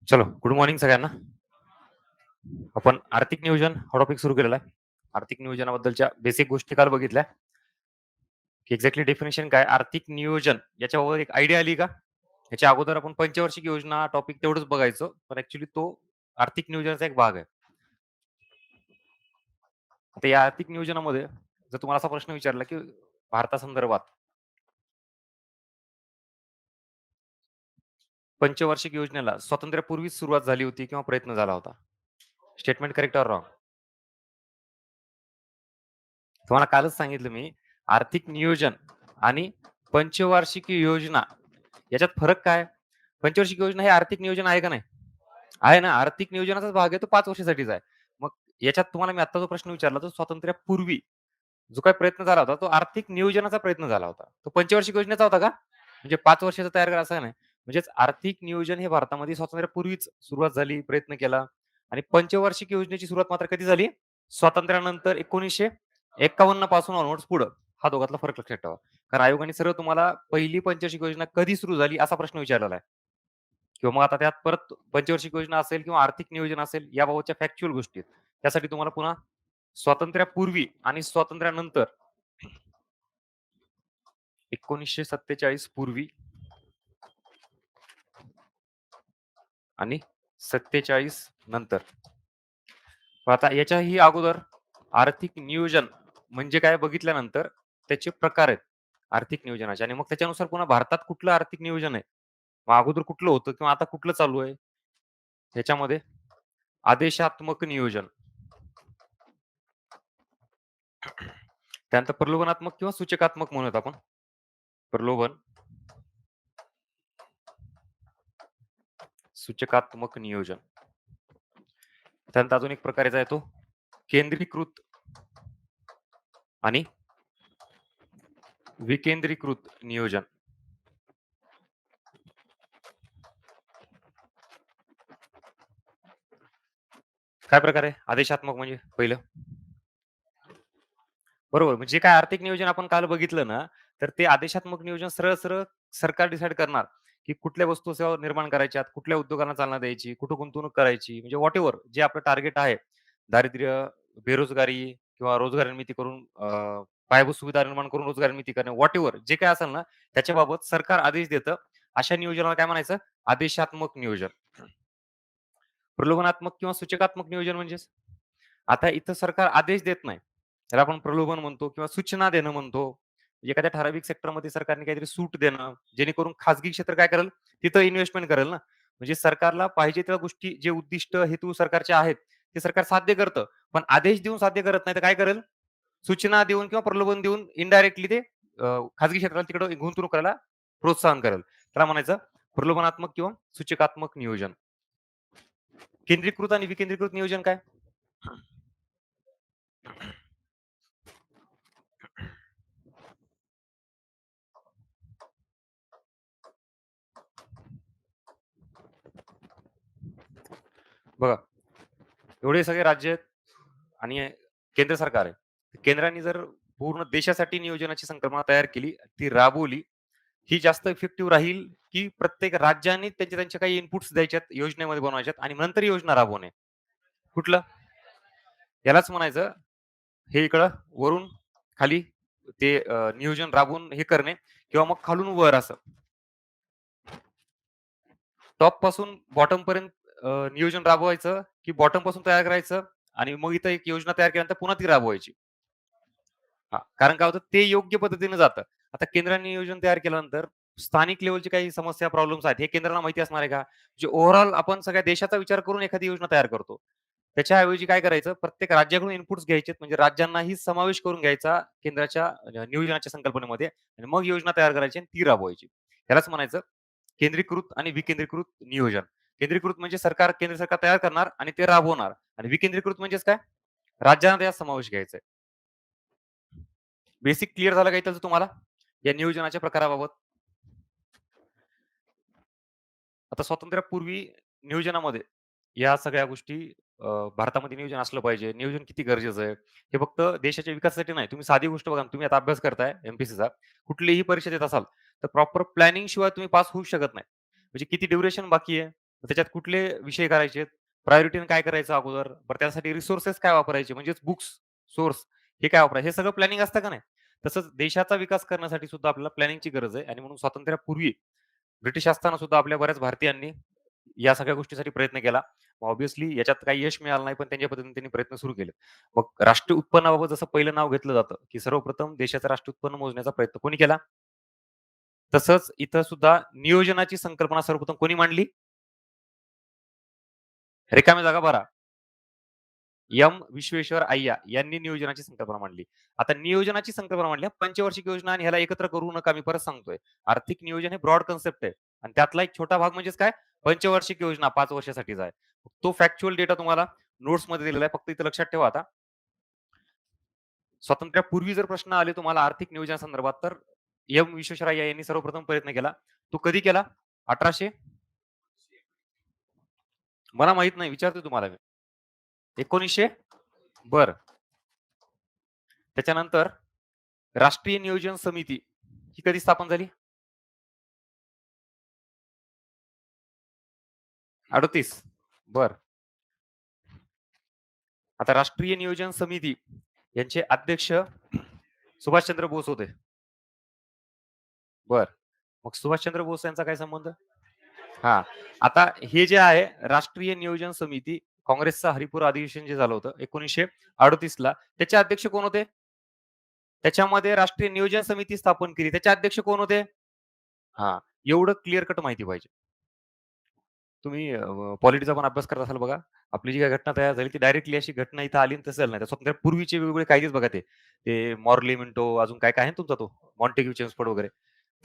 चलो, good morning सगळ्यांना. आपण आर्थिक नियोजन हा टॉपिक सुरू केलेला आहे. आर्थिक नियोजनाबद्दलच्या बेसिक गोष्टी काल बघितल्या, की एक्झॅक्टली डेफिनिशन काय, आर्थिक नियोजन याच्यावर एक आयडिया आली का? याच्या अगोदर आपण पंचवार्षिक योजना टॉपिक तेवढंच बघायचो, पण ॲक्चुअली तो आर्थिक नियोजनाचा एक भाग आहे. आता या आर्थिक नियोजनामध्ये जर तुम्हाला असा प्रश्न विचारला, की भारतासंदर्भात पंचवार्षिक योजनेला स्वातंत्र्यापूर्वीच सुरुवात झाली होती किंवा प्रयत्न झाला होता? Statement correct or wrong? तुम्हाला कालच सांगितलं मी, आर्थिक नियोजन आणि पंचवार्षिक योजना याच्यात फरक काय? पंचवार्षिक योजना हे आर्थिक नियोजन आहे का नाही? आहे ना, आर्थिक नियोजनाचाच भाग आहे, तो 5 वर्षासाठीच आहे. मग याच्यात तुम्हाला मी आत्ता जो प्रश्न विचारला, तो स्वातंत्र्यापूर्वी जो काही प्रयत्न झाला होता, तो आर्थिक नियोजनाचा प्रयत्न झाला होता. तो पंचवार्षिक योजनेचा होता का? म्हणजे 5 वर्षाचा तयार करा असं नाही. म्हणजेच आर्थिक नियोजन हे भारतामध्ये स्वातंत्र्यापूर्वीच सुरुवात झाली, प्रयत्न केला आणि पंचवार्षिक योजनेची सुरुवात मात्र कधी झाली? स्वातंत्र्यानंतर 1951 पासून ऑनवर्ड्स पुढं. हा दोघातला फरक लक्षात ठेवा. कारण आयोगाने सरळ तुम्हाला पहिली पंचवार्षिक योजना कधी सुरू झाली असा प्रश्न विचारलेला आहे. किंवा मग आता त्यात परत पंचवार्षिक योजना असेल किंवा आर्थिक नियोजन असेल याबाबतच्या फॅक्च्युअल गोष्टी आहेत. त्यासाठी तुम्हाला पुन्हा स्वातंत्र्यापूर्वी आणि स्वातंत्र्यानंतर 1947 पूर्वी आणि 47 नंतर. मग आता याच्याही अगोदर आर्थिक नियोजन म्हणजे काय बघितल्यानंतर त्याचे प्रकार आहेत आर्थिक नियोजनाचे आणि मग त्याच्यानुसार पुन्हा भारतात कुठलं आर्थिक नियोजन आहे, मग अगोदर कुठलं होतं किंवा आता कुठलं चालू आहे, ह्याच्यामध्ये आदेशात्मक नियोजन, त्यानंतर प्रलोभनात्मक किंवा सूचकात्मक म्हणूयात आपण. प्रलोभन, सूचकात्मक नियोजन. त्यानंतर अजून एक प्रकाराचा येतो केंद्रीकृत आणि विकेंद्रीकृत नियोजन. काय प्रकार आहे आदेशात्मक म्हणजे पहिलं? बरोबर. म्हणजे काय आर्थिक नियोजन आपण काल बघितलं ना, तर ते आदेशात्मक नियोजन सरळ-सरळ सरकार डिसाईड करणार, की कुठल्या वस्तू सेवा निर्माण करायच्यात, कुठल्या उद्योगांना चालना द्यायची, कुठं गुंतवणूक करायची. म्हणजे व्हॉटएव्हर जे आपलं टार्गेट आहे, दारिद्र्य, बेरोजगारी किंवा रोजगार निर्मिती करून पायाभूत सुविधा निर्माण करून रोजगार निर्मिती करणे, व्हॉटएव्हर जे काही असेल ना, त्याच्याबाबत सरकार आदेश देतं. अशा नियोजनाला काय म्हणायचं? आदेशात्मक नियोजन. प्रलोभनात्मक किंवा सूचकात्मक नियोजन म्हणजेच आता इथं सरकार आदेश देत नाही. त्याला आपण प्रलोभन म्हणतो किंवा सूचना देणं म्हणतो. एखाद्या ठराविक सेक्टरमध्ये सरकारने काहीतरी सूट देणं, जेणेकरून खाजगी क्षेत्र काय करेल, तिथं इन्व्हेस्टमेंट करेल ना. म्हणजे सरकारला पाहिजे त्या गोष्टी, जे उद्दिष्ट, हेतू सरकारचे आहेत, ते सरकार साध्य करतं. पण आदेश देऊन साध्य करत नाही तर काय करेल? सूचना देऊन किंवा प्रलोभन देऊन इनडायरेक्टली ते खाजगी क्षेत्राला तिकडं गुंतवणूक करायला प्रोत्साहन करेल. त्याला म्हणायचं प्रलोभनात्मक किंवा सूचकात्मक नियोजन. केंद्रीकृत आणि विकेंद्रीकृत नियोजन काय? बघा, एवढे सगळे राज्य आहेत आणि केंद्र सरकार आहे. केंद्राने जर पूर्ण देशासाठी नियोजनाची संकल्पना तयार केली, ती राबवली, ही जास्त इफेक्टिव्ह राहील, की प्रत्येक राज्याने त्यांचे काही इनपुट्स द्यायच्यात, योजनेमध्ये बनवायच्यात आणि नंतर योजना राबवणे. कुठलं? यालाच म्हणायचं, हे इकडं वरून खाली ते नियोजन राबवून हे करणे किंवा मग खालून वर असं. टॉप पासून बॉटम पर्यंत नियोजन राबवायचं, की बॉटम पासून तयार करायचं आणि मग इथं एक योजना तयार केल्यानंतर पुन्हा ती राबवायची. हां, कारण काय होतं ते योग्य पद्धतीने जातं. आता केंद्राने नियोजन तयार केल्यानंतर स्थानिक लेव्हलची काही समस्या, प्रॉब्लेम्स आहेत, हे केंद्राला माहिती असणार आहे का? म्हणजे ओव्हरऑल आपण सगळ्या देशाचा विचार करून एखादी योजना तयार करतो. त्याच्याऐवजी काय करायचं, प्रत्येक राज्याकडून इनपुट्स घ्यायचे, म्हणजे राज्यांनाही समावेश करून घ्यायचा केंद्राच्या नियोजनाच्या संकल्पनेमध्ये आणि मग योजना तयार करायची आणि ती राबवायची. त्यालाच म्हणायचं केंद्रीकृत आणि विकेंद्रीकृत नियोजन. केंद्रीकृत म्हणजे केंद्र सरकार तयार करणार आणि ते राबवणार आणि विकेंद्रीकृत म्हणजेच काय? राज्यांना त्यात समावेश घ्यायचा आहे. बेसिक क्लिअर झालं का इथं तुम्हाला? या नियोजनाच्या प्रकाराबाबत? आता स्वातंत्र्यापूर्वी नियोजनामध्ये या सगळ्या गोष्टी भारतामध्ये नियोजन असलं पाहिजे. नियोजन किती गरजेचं आहे. हे फक्त देशाच्या विकासासाठी नाही. तुम्ही साधी गोष्ट बघा ना, तुम्ही आता अभ्यास करताय एम-पी-एस-सीचा. कुठलीही परीक्षा देत असाल, तर प्रॉपर प्लॅनिंग शिवाय तुम्ही पास होऊच शकत नाही. म्हणजे किती ड्युरेशन बाकी आहे, त्याच्यात कुठले विषय करायचे आहेत, प्रायोरिटीने काय करायचं अगोदर, बरं त्यासाठी रिसोर्सेस काय वापरायचे म्हणजेच बुक्स, सोर्स हे काय वापरायचे, हे सगळं प्लॅनिंग असतं का नाही? तसंच देशाचा विकास करण्यासाठी सुद्धा आपल्याला प्लॅनिंगची गरज आहे आणि म्हणून स्वातंत्र्यापूर्वी ब्रिटिश असताना सुद्धा आपल्या बऱ्याच भारतीयांनी या सगळ्या गोष्टीसाठी प्रयत्न केला. ऑब्व्हियसली याच्यात काही यश मिळालं नाही, पण त्यांच्या पद्धतीने त्यांनी प्रयत्न सुरू केले. मग राष्ट्रीय उत्पन्नाबाबत जसं पहिलं नाव घेतलं जातं, की सर्वप्रथम देशाचं राष्ट्रीय उत्पन्न मोजण्याचा प्रयत्न कोणी केला? तसंच इथं सुद्धा नियोजनाची संकल्पना सर्वप्रथम कोणी मांडली? रिकाम्या जागा भरा. एम. विश्वेश्वर अय्या यांनी नियोजनाची संकल्पना मांडली. आता नियोजनाची संकल्पना मांडली. पंचवार्षिक योजना आणि ह्याला एकत्र करू नका. मी परत सांगतोय. आर्थिक नियोजन हे ब्रॉड कन्सेप्ट आहे आणि त्यातला एक छोटा भाग म्हणजेच काय? पंचवार्षिक योजना 5 वर्षासाठीचा आहे. तो फॅक्चुअल डेटा तुम्हाला नोट्समध्ये दिलेला आहे. फक्त इथे लक्षात ठेवा आता. स्वातंत्र्यापूर्वी जर प्रश्न आले तुम्हाला आर्थिक नियोजनासंदर्भात, तर एम. विश्वेश्वरय्या यांनी सर्वप्रथम प्रयत्न केला. तो कधी केला? 1800 मला माहीत नाही. विचारतोय तुम्हाला मी. 1900 बरं. त्याच्यानंतर राष्ट्रीय नियोजन समिती ही कधी स्थापन झाली? 38 बरं. आता राष्ट्रीय नियोजन समिती यांचे अध्यक्ष सुभाषचंद्र बोस होते. बरं. मग सुभाषचंद्र बोस यांचा काय संबंध? हां. आता हे जे आहे राष्ट्रीय नियोजन समिती काँग्रेसचं हरिपूर अधिवेशन जे झालं होतं 1938 ला त्याचे अध्यक्ष कोण होते? त्याच्यामध्ये राष्ट्रीय नियोजन समिती स्थापन केली. त्याचे अध्यक्ष कोण होते? हां. एवढं क्लिअर कट माहिती पाहिजे. तुम्ही पॉलिटीचा पण अभ्यास करत असाल बघा. आपली जी काही घटना तयार झाली ती डायरेक्टली अशी घटना इथं आली आणि तसं झालं नाही. स्वातंत्र्यापूर्वीचे वेगवेगळे कायदेच बघा ते. ते मॉर्ली मिंटो अजून काय काय आहे ना तुमचा तो मॉन्टेग्यू चेम्सफोर्ड वगैरे.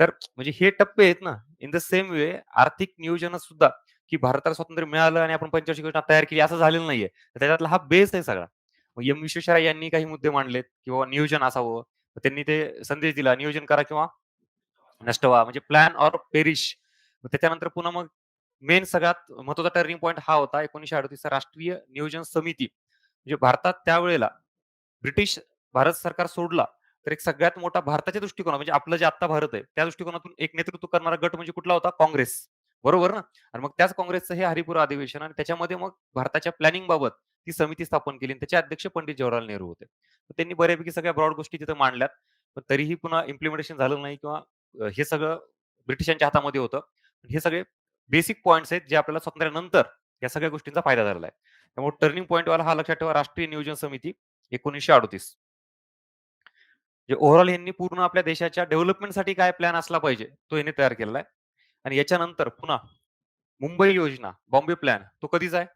तर म्हणजे हे टप्पे आहेत ना. इन द सेम वे आर्थिक नियोजनात सुद्धा, की भारताला स्वातंत्र्य मिळालं आणि आपण पंचवार्षिक योजना तयार केली असं झालेलं नाहीये. तर त्याच्यातला हा बेस आहे सगळा. मग एम. विश्वेश्वरय्या यांनी काही मुद्दे मांडलेत, की नियोजन असावं. तर त्यांनी ते संदेश दिला, नियोजन करा किंवा नष्ट व्हा. म्हणजे प्लॅन ऑर पेरिश. त्याच्यानंतर पुन्हा मग मेन सगळ्यात महत्त्वाचा टर्निंग पॉइंट हा होता 1938 चा राष्ट्रीय नियोजन समिती. म्हणजे भारतात त्यावेळेला ब्रिटिश भारत सरकार सोडला, तर एक सगळ्यात मोठा भारताच्या दृष्टिकोनात म्हणजे आपलं जे आत्ता भारत आहे, त्या दृष्टिकोनातून एक नेतृत्व करणारा गट म्हणजे कुठला होता? काँग्रेस. बरोबर ना? आणि मग त्याच काँग्रेसचं हे हरिपुरा अधिवेशन आणि त्याच्यामध्ये मग भारताच्या प्लॅनिंग बाबत ती समिती स्थापन केली आणि त्याचे अध्यक्ष पंडित जवाहरलाल नेहरू होते. तर त्यांनी बऱ्यापैकी सगळ्या ब्रॉड गोष्टी तिथे मांडल्यात. पण तरीही पुन्हा इम्प्लिमेंटेशन झालं नाही किंवा हे सगळं ब्रिटिशांच्या हातामध्ये होतं. हे सगळे बेसिक पॉइंट्स आहेत जे आपल्याला स्वातंत्र्यानंतर या सगळ्या गोष्टींचा फायदा झालेला आहे. त्यामुळे टर्निंग पॉइंट वाला हा लक्षात ठेवा राष्ट्रीय नियोजन समिती 1938. जे ओव्हरऑल यांनी पूर्ण आपल्या देशाच्या डेव्हलपमेंटसाठी काय प्लॅन असला पाहिजे, तो यांनी तयार केलेला आहे. आणि याच्यानंतर पुन्हा मुंबई योजना, बॉम्बे प्लॅन तो कधीचा आहे?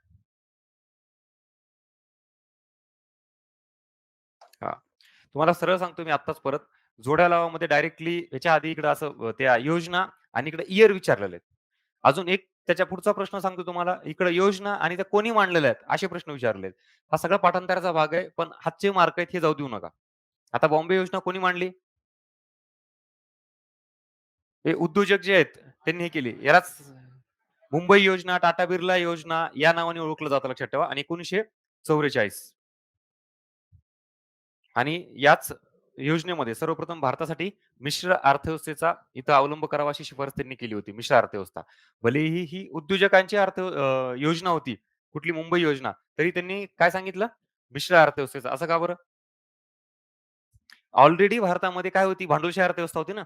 हां. तुम्हाला सरळ सांगतो मी आत्ताच परत. जोड्या लावामध्ये डायरेक्टली ह्याच्या आधी इकडं असं त्या योजना आणि इकडे इयर विचारलेले आहेत. अजून एक त्याच्या पुढचा प्रश्न सांगतो तुम्हाला. इकडे योजना आणि त्या कोणी मांडलेल्या आहेत, असे प्रश्न विचारलेत. हा सगळा पाठांतराचा भाग आहे, पण हातचे मार्क आहेत हे जाऊ देऊ नका. आता बॉम्बे योजना कोणी मांडली? हे उद्योजक जे आहेत त्यांनी हे केली. यालाच मुंबई योजना, टाटा बिर्ला योजना या नावाने ओळखलं जातं लक्षात ठेवा आणि 1944 आणि याच योजनेमध्ये सर्वप्रथम भारतासाठी मिश्र अर्थव्यवस्थेचा इथं अवलंब करावा अशी शिफारस त्यांनी केली होती. मिश्र अर्थव्यवस्था. भलेही ही उद्योजकांची योजना होती. कुठली मुंबई योजना, तरी त्यांनी काय सांगितलं? मिश्र अर्थव्यवस्थेचा. असं का बरं? ऑलरेडी भारतामध्ये काय होती? भांडवलशाही अर्थव्यवस्था होती ना.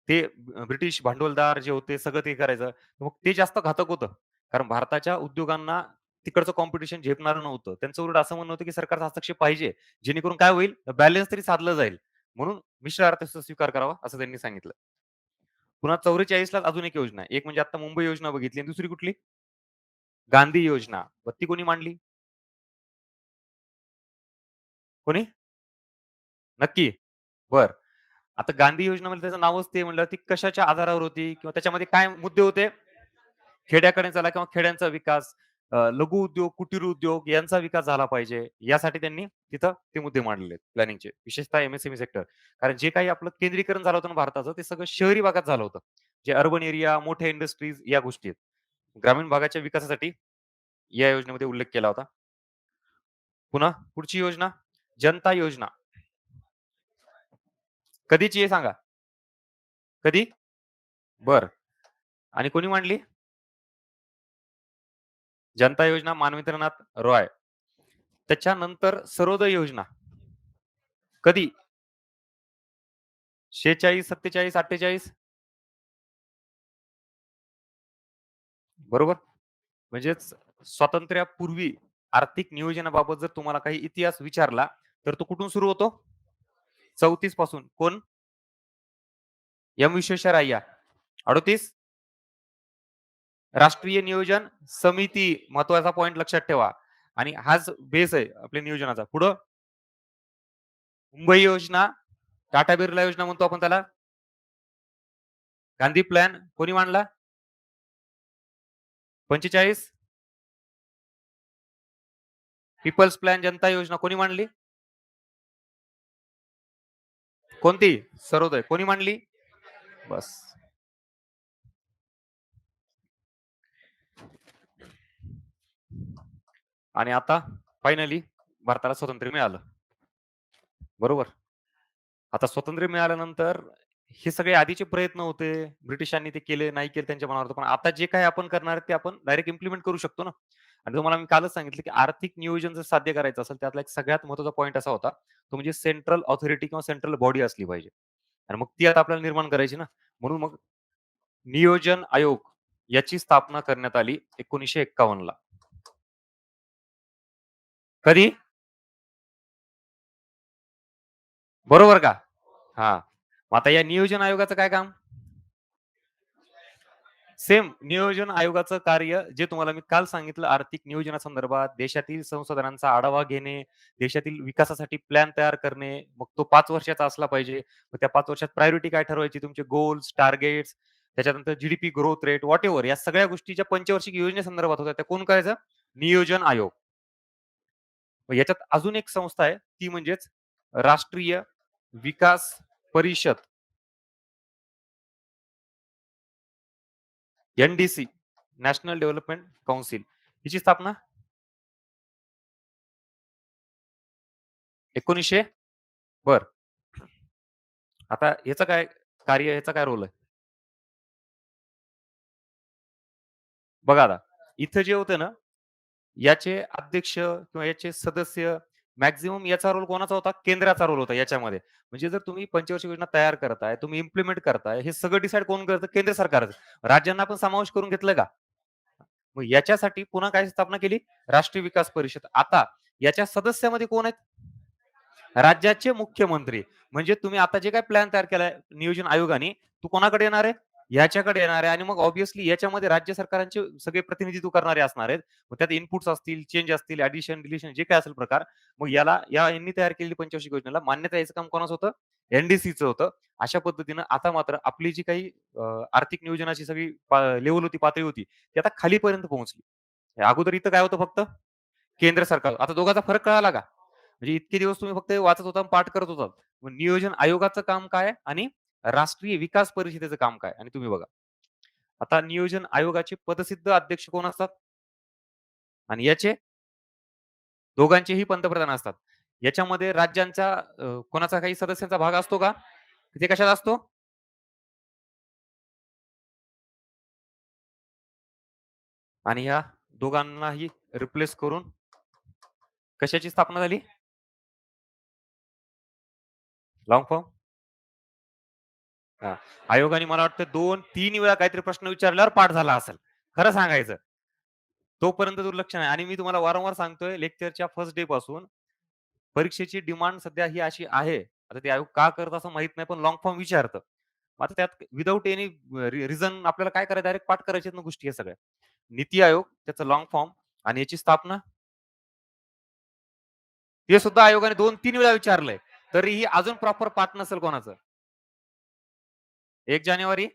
ते ब्रिटिश भांडवलदार जे होते सगळं ते करायचं. मग ते जास्त घातक होतं. कारण भारताच्या उद्योगांना तिकडचं कॉम्पिटिशन झेपणारं नव्हतं. त्यांचं उलट असं म्हणणं होतं, की सरकारचा हस्तक्षेप पाहिजे. जेणेकरून काय होईल? बॅलन्स तरी साधलं जाईल. म्हणून मिश्र अर्थव्यवस्था स्वीकार करावा असं त्यांनी सांगितलं. पुन्हा 44 ला अजून एक योजना आहे. एक म्हणजे आता मुंबई योजना बघितली आणि दुसरी कुठली? गांधी योजना. मग ती कोणी मांडली? कोणी? नक्की? बरं. आता गांधी योजनेमध्ये त्याचं नावच ते म्हणलं ती कशाच्या आधारावर होती किंवा त्याच्यामध्ये काय मुद्दे होते? खेड्याकडे चला किंवा खेड्यांचा विकास, लघु उद्योग, कुटीर उद्योग यांचा विकास झाला पाहिजे. यासाठी त्यांनी तिथं ते मुद्दे मांडलेले आहेत प्लॅनिंगचे. विशेषतः एम-एस-एम-ई सेक्टर. कारण जे काही आपलं केंद्रीकरण झालं होतं ना भारताचं, ते सगळं शहरी भागात झालं होतं. जे अर्बन एरिया, मोठ्या इंडस्ट्रीज या गोष्टी आहेत. ग्रामीण भागाच्या विकासासाठी या योजनेमध्ये उल्लेख केला होता. पुन्हा पुढची योजना जनता योजना. कधीची आहे सांगा? कधी? बरं. आणि कोणी मांडली? जनता योजना मानवेंद्रनाथ रॉय. त्याच्यानंतर सर्वोदय योजना. कधी? 46, 47, 48 बरोबर? म्हणजेच स्वातंत्र्यापूर्वी आर्थिक नियोजनाबाबत जर तुम्हाला काही इतिहास विचारला, तर तो कुठून सुरू होतो? 34 पासून. कोण? एम. विश्वेश्वरय्या. 38 राष्ट्रीय नियोजन समिती. महत्वाचा पॉइंट लक्षात ठेवा. आणि हाच बेस आहे आपल्या नियोजनाचा. पुढं मुंबई योजना, टाटा बिर्ला योजना म्हणतो आपण त्याला. गांधी प्लॅन कोणी मांडला? 45 पीपल्स प्लॅन जनता योजना कोणी मांडली? कोणती? सर्वोदय कोणी मांडली? बस. आणि आता फायनली भारताला स्वातंत्र्य मिळालं. बरोबर. आता स्वातंत्र्य मिळाल्यानंतर हे सगळे आधीचे प्रयत्न होते. ब्रिटिशांनी ते केले, नाही केले त्यांच्या मनावर होतं. पण आता जे काही आपण करणार आहे ते आपण डायरेक्ट इम्प्लिमेंट करू शकतो ना. आणि तुम्हाला मी कालच सांगितलं, की आर्थिक नियोजन जर साध्य करायचं असेल, त्यातला एक सगळ्यात महत्त्वाचा पॉइंट असा होता, तो म्हणजे सेंट्रल ऑथॉरिटी किंवा सेंट्रल बॉडी असली पाहिजे. आणि मग ती आता आपल्याला निर्माण करायची ना. म्हणून मग नियोजन आयोग याची स्थापना करण्यात आली 1951 ला. कधी? बरोबर का? हां. मग आता या नियोजन आयोगाचं काय काम? सेम नियोजन आयोगाचं कार्य जे तुम्हाला मी काल सांगितलं आर्थिक नियोजनासंदर्भात देशातील संसाधनांचा आढावा घेणे, देशातील विकासासाठी प्लॅन तयार करणे, मग तो 5 वर्षाचा असला पाहिजे. मग त्या 5 वर्षात प्रायोरिटी काय ठरवायची, तुमचे गोल्स, टार्गेट्स, त्याच्यानंतर जीडीपी ग्रोथ रेट, व्हॉटएव्हर या सगळ्या गोष्टीच्या पंचवार्षिक योजनेसंदर्भात होत्या. त्या कोण करायचं? नियोजन आयोग. मग याच्यात अजून एक संस्था आहे, ती म्हणजेच राष्ट्रीय विकास परिषद, एनडीसी, नॅशनल डेव्हलपमेंट काउन्सिल. हिची स्थापना 1900 बरं. आता ह्याचं काय कार्य, ह्याचा काय रोल आहे? बघा आता, इथं जे होतं ना, याचे अध्यक्ष किंवा याचे सदस्य मॅक्सिमम याचा रोल कोणाचा होता? केंद्राचा रोल होता याच्यामध्ये. म्हणजे जर तुम्ही पंचवार्षिक योजना तयार करताय, तुम्ही इम्प्लिमेंट करताय, हे सगळं डिसाईड कोण करतं? केंद्र सरकारच. राज्यांना पण समावेश करून घेतलं का? मग याच्यासाठी पुन्हा काय स्थापना केली? राष्ट्रीय विकास परिषद. आता याच्या सदस्यामध्ये कोण आहेत? राज्याचे मुख्यमंत्री. म्हणजे तुम्ही आता जे काही प्लॅन तयार केलाय नियोजन आयोगाने, तो कोणाकडे येणार आहे? ह्याच्याकडे येणार आहे आणि मग ऑब्व्हियसली याच्यामध्ये राज्य सरकारांचे सगळे प्रतिनिधित्व करणारे असणार आहेत. मग त्यात इनपुट्स असतील, चेंज असतील, ॲडिशन, डिलिशन जे काही असेल प्रकार. मग याला यांनी तयार केलेली पंचवार्षिक योजनेला मान्यता याचं काम कोणाचं होतं? एनडीसीचं होतं. अशा पद्धतीनं आता मात्र आपली जी काही आर्थिक नियोजनाची सगळी लेव्हल होती, पातळी होती, ती आता खालीपर्यंत पोहोचली. अगोदर इथं काय होतं फक्त? केंद्र सरकार. आता दोघांचा फरक कळाला का? म्हणजे इतके दिवस तुम्ही फक्त वाचत होता, पाठ करत होता. मग नियोजन आयोगाचं काम काय आणि राष्ट्रीय विकास परिषदेचं काम काय? आणि तुम्ही बघा. आता नियोजन आयोगाचे पदसिद्ध अध्यक्ष कोण असतात? आणि याचे दोघांचेही पंतप्रधान असतात. याच्यामध्ये राज्यांचा कोणाचा काही सदस्यांचा भाग असतो का? ते कशात असतो? आणि या दोघांनाही रिप्लेस करून कशाची स्थापना झाली? Long form. हां. आयोगाने मला वाटतं 2-3 वेळा काहीतरी प्रश्न विचारल्यावर पाठ झाला असेल. खरं सांगायचं. तोपर्यंत दुर्लक्ष नाही आणि मी तुम्हाला वारंवार सांगतोय लेक्चरच्या फर्स्ट डे पासून परीक्षेची डिमांड सध्या ही अशी आहे. आता ते आयोग का करत असं माहीत नाही, पण लाँग फॉर्म विचारतं. मग आता त्यात विथआऊट एनी रिझन आपल्याला काय करायचं डायरेक्ट पाठ करायच्या आहेत ना गोष्टी या सगळ्या. नीती आयोग, त्याचं लाँग फॉर्म आणि याची स्थापना ते सुद्धा आयोगाने 2-3 वेळा विचारलंय. तरीही अजून प्रॉपर पाठ नसेल कोणाचं. 1 जानेवारी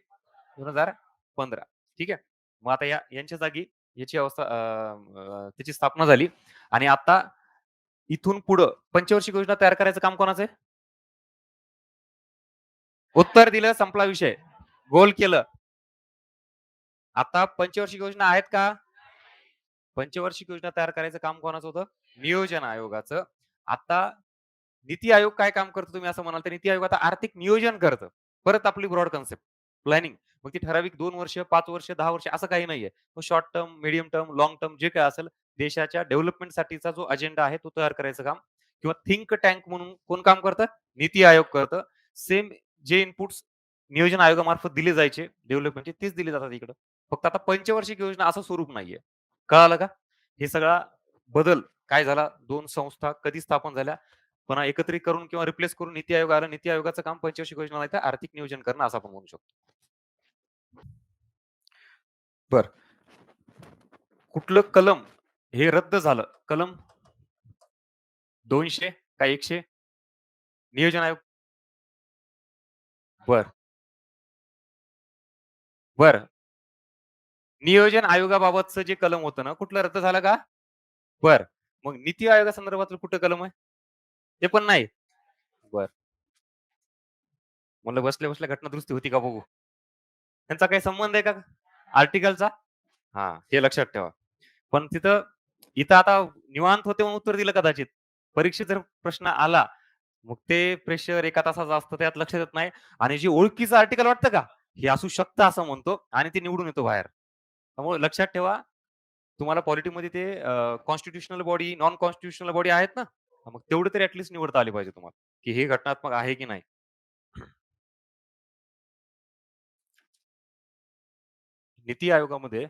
2015 ठीक आहे. मग आता यांच्या जागी याची अवस्था त्याची स्थापना झाली आणि आता इथून पुढं पंचवार्षिक योजना तयार करायचं काम कोणाचं आहे? उत्तर दिलं, संपला विषय. गोल केलं. आता पंचवार्षिक योजना आहेत का? पंचवार्षिक योजना तयार करायचं काम कोणाचं होतं? नियोजन आयोगाचं. आता नीती आयोग काय काम करतो तुम्ही असं म्हणाल तर नीती आयोग आता आर्थिक नियोजन करतं. परत आपली ब्रॉड कन्सेप्ट प्लॅनिंग. मग ती ठराविक 2 वर्ष, 5 वर्ष, 10 वर्ष असं काही नाहीये. मग short term, medium term, long term जे काही असेल देशाच्या डेव्हलपमेंटसाठीचा जो अजेंडा आहे तो तयार करायचं काम किंवा थिंक टँक म्हणून कोण काम करतं? नीती आयोग करतं. सेम जे इनपुट्स नियोजन आयोगामार्फत दिले जायचे डेव्हलपमेंटचे तेच दिले जातात इकडं. फक्त आता पंचवार्षिक योजना असं स्वरूप नाहीये. कळालं का? हे सगळा बदल काय झाला? 2 संस्था कधी स्थापन झाल्या? पुन्हा एकत्रित करून किंवा रिप्लेस करून नीती आयोग आला. नीती आयोगाचं काम पंचवार्षिक योजना नाही तर आर्थिक नियोजन करणं असं आपण म्हणू शकतो. बरं. कुठलं कलम हे रद्द झालं. कलम 200 का 100? नियोजन आयोग बरं, बरं. नियोजन आयोगाबाबतचं जे कलम होतं ना, कुठलं रद्द झालं का? बरं. मग नीती आयोगासंदर्भातलं कुठलं कलम आहे? ते पण नाही. बरं. म्हणलं बसल्या-बसल्या घटना दुरुस्ती होती का बघू. त्यांचा काही संबंध आहे का आर्टिकलचा? हां, हे लक्षात ठेवा. पण इथं आता निवांत होते म्हणून उत्तर दिलं कदाचित. परीक्षेत जर प्रश्न आला, मग ते प्रेशर एका तासाचं असतं त्यात लक्षात येत नाही आणि जे ओळखीचं आर्टिकल वाटतं का, हे असू शकतं असं म्हणतो आणि ते निवडून येतो बाहेर. त्यामुळे लक्षात ठेवा, तुम्हाला पॉलिटीमध्ये ते constitutional body, non constitutional body आहेत ना, मग तेवढे तरी ॲट निवडता आले पाहिजे तुम्हाला, की हे घटनात्मक आहे की नाही. नीती आयोगामध्ये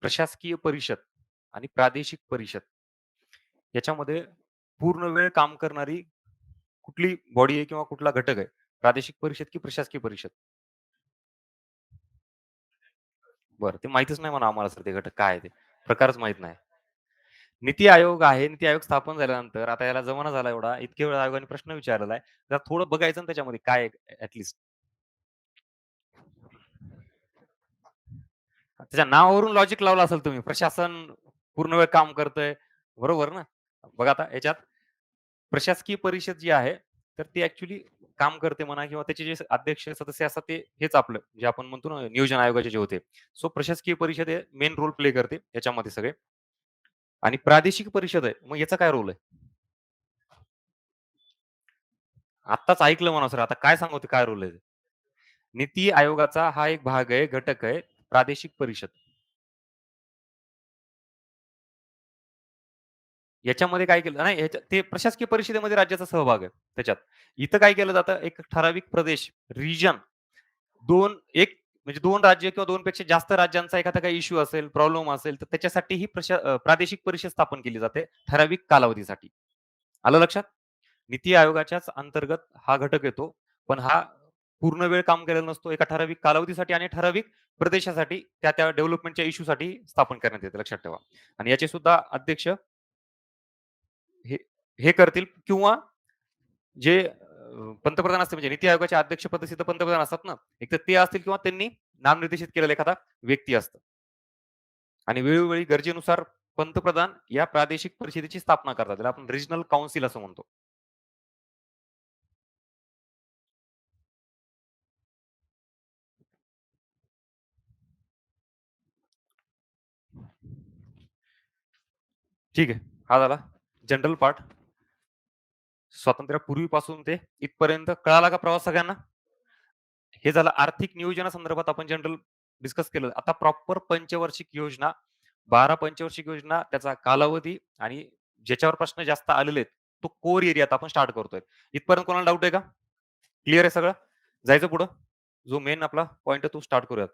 प्रशासकीय परिषद आणि प्रादेशिक परिषद याच्यामध्ये पूर्ण वेळ काम करणारी कुठली बॉडी आहे किंवा कुठला घटक आहे? प्रादेशिक परिषद की प्रशासकीय परिषद? बरं, ते माहीतच नाही म्हणा आम्हाला सर ते घटक काय आहे ते? प्रकारच माहीत नाही. नीती आयोग आहे. नीती आयोग स्थापन झाल्यानंतर आता याला जमाना झाला एवढा, इतके वेळा आयोगाने प्रश्न विचारलेला आहे. जरा थोडं बघायचं ना त्याच्यामध्ये काय आहे त्याच्या नावावरून लॉजिक लावलं असेल तुम्ही. प्रशासन पूर्ण वेळ काम करतंय. बरोबर ना? बघा आता याच्यात प्रशासकीय परिषद जी आहे, तर ती ॲक्चुअली काम करते म्हणा किंवा त्याचे जे अध्यक्ष, सदस्य असतात ते हेच आपलं जे आपण म्हणतो ना नियोजन आयोगाचे जे होते. सो प्रशासकीय परिषद हे मेन रोल प्ले करते याच्यामध्ये सगळे आणि प्रादेशिक परिषद आहे. मग याचा काय रोल आहे? आत्ताच ऐकलं म्हणा सर. आता काय सांगू ते काय रोल आहे? नीती आयोगाचा हा एक भाग आहे, घटक आहे प्रादेशिक परिषद. याच्यामध्ये काय केलं नाही ते प्रशासकीय परिषदेमध्ये राज्याचा सहभाग आहे त्याच्यात. इथं काय केलं जातं, एक ठराविक प्रदेश, रिजन 2 एक म्हणजे 2 राज्य किंवा 2 पेक्षा जास्त राज्यांचा एखादा काही इश्यू असेल, प्रॉब्लेम असेल, तर त्याच्यासाठी ही प्रादेशिक परिषद स्थापन केली जाते ठराविक कालावधीसाठी. आलं लक्षात? नीती आयोगाच्याच अंतर्गत हा घटक येतो. पण हा पूर्ण वेळ काम केलेला नसतो. एका ठराविक कालावधीसाठी आणि ठराविक प्रदेशासाठी त्या डेव्हलपमेंटच्या इश्यूसाठी स्थापन करण्यात येते लक्षात ठेवा. आणि याचे सुद्धा अध्यक्ष हे हे करतील किंवा जे पंतप्रधान असते म्हणजे नीती आयोगाचे अध्यक्षपदी तर पंतप्रधान असतात ना, एक तर ते असतील किंवा त्यांनी नामनिर्देशित केलेला एखादा व्यक्ती असतं आणि वेळोवेळी गरजेनुसार पंतप्रधान या प्रादेशिक परिषदेची स्थापना करतात. त्याला आपण रिजनल काउन्सिल असं म्हणतो. ठीक आहे. हा झाला जनरल पार्ट. स्वातंत्र्यापूर्वीपासून ते इथपर्यंत कळाला का प्रवास सगळ्यांना? हे झालं आर्थिक नियोजनासंदर्भात आपण जनरल डिस्कस केलं. आता प्रॉपर पंचवार्षिक योजना, 12 पंचवार्षिक योजना, त्याचा कालावधी आणि ज्याच्यावर प्रश्न जास्त आलेले आहेत, तो कोर एरियात आपण स्टार्ट करतोय. इथपर्यंत कोणाला डाऊट आहे का? क्लिअर आहे सगळं? जायचं पुढं? जो मेन आपला पॉइंट आहे तो स्टार्ट करूयात.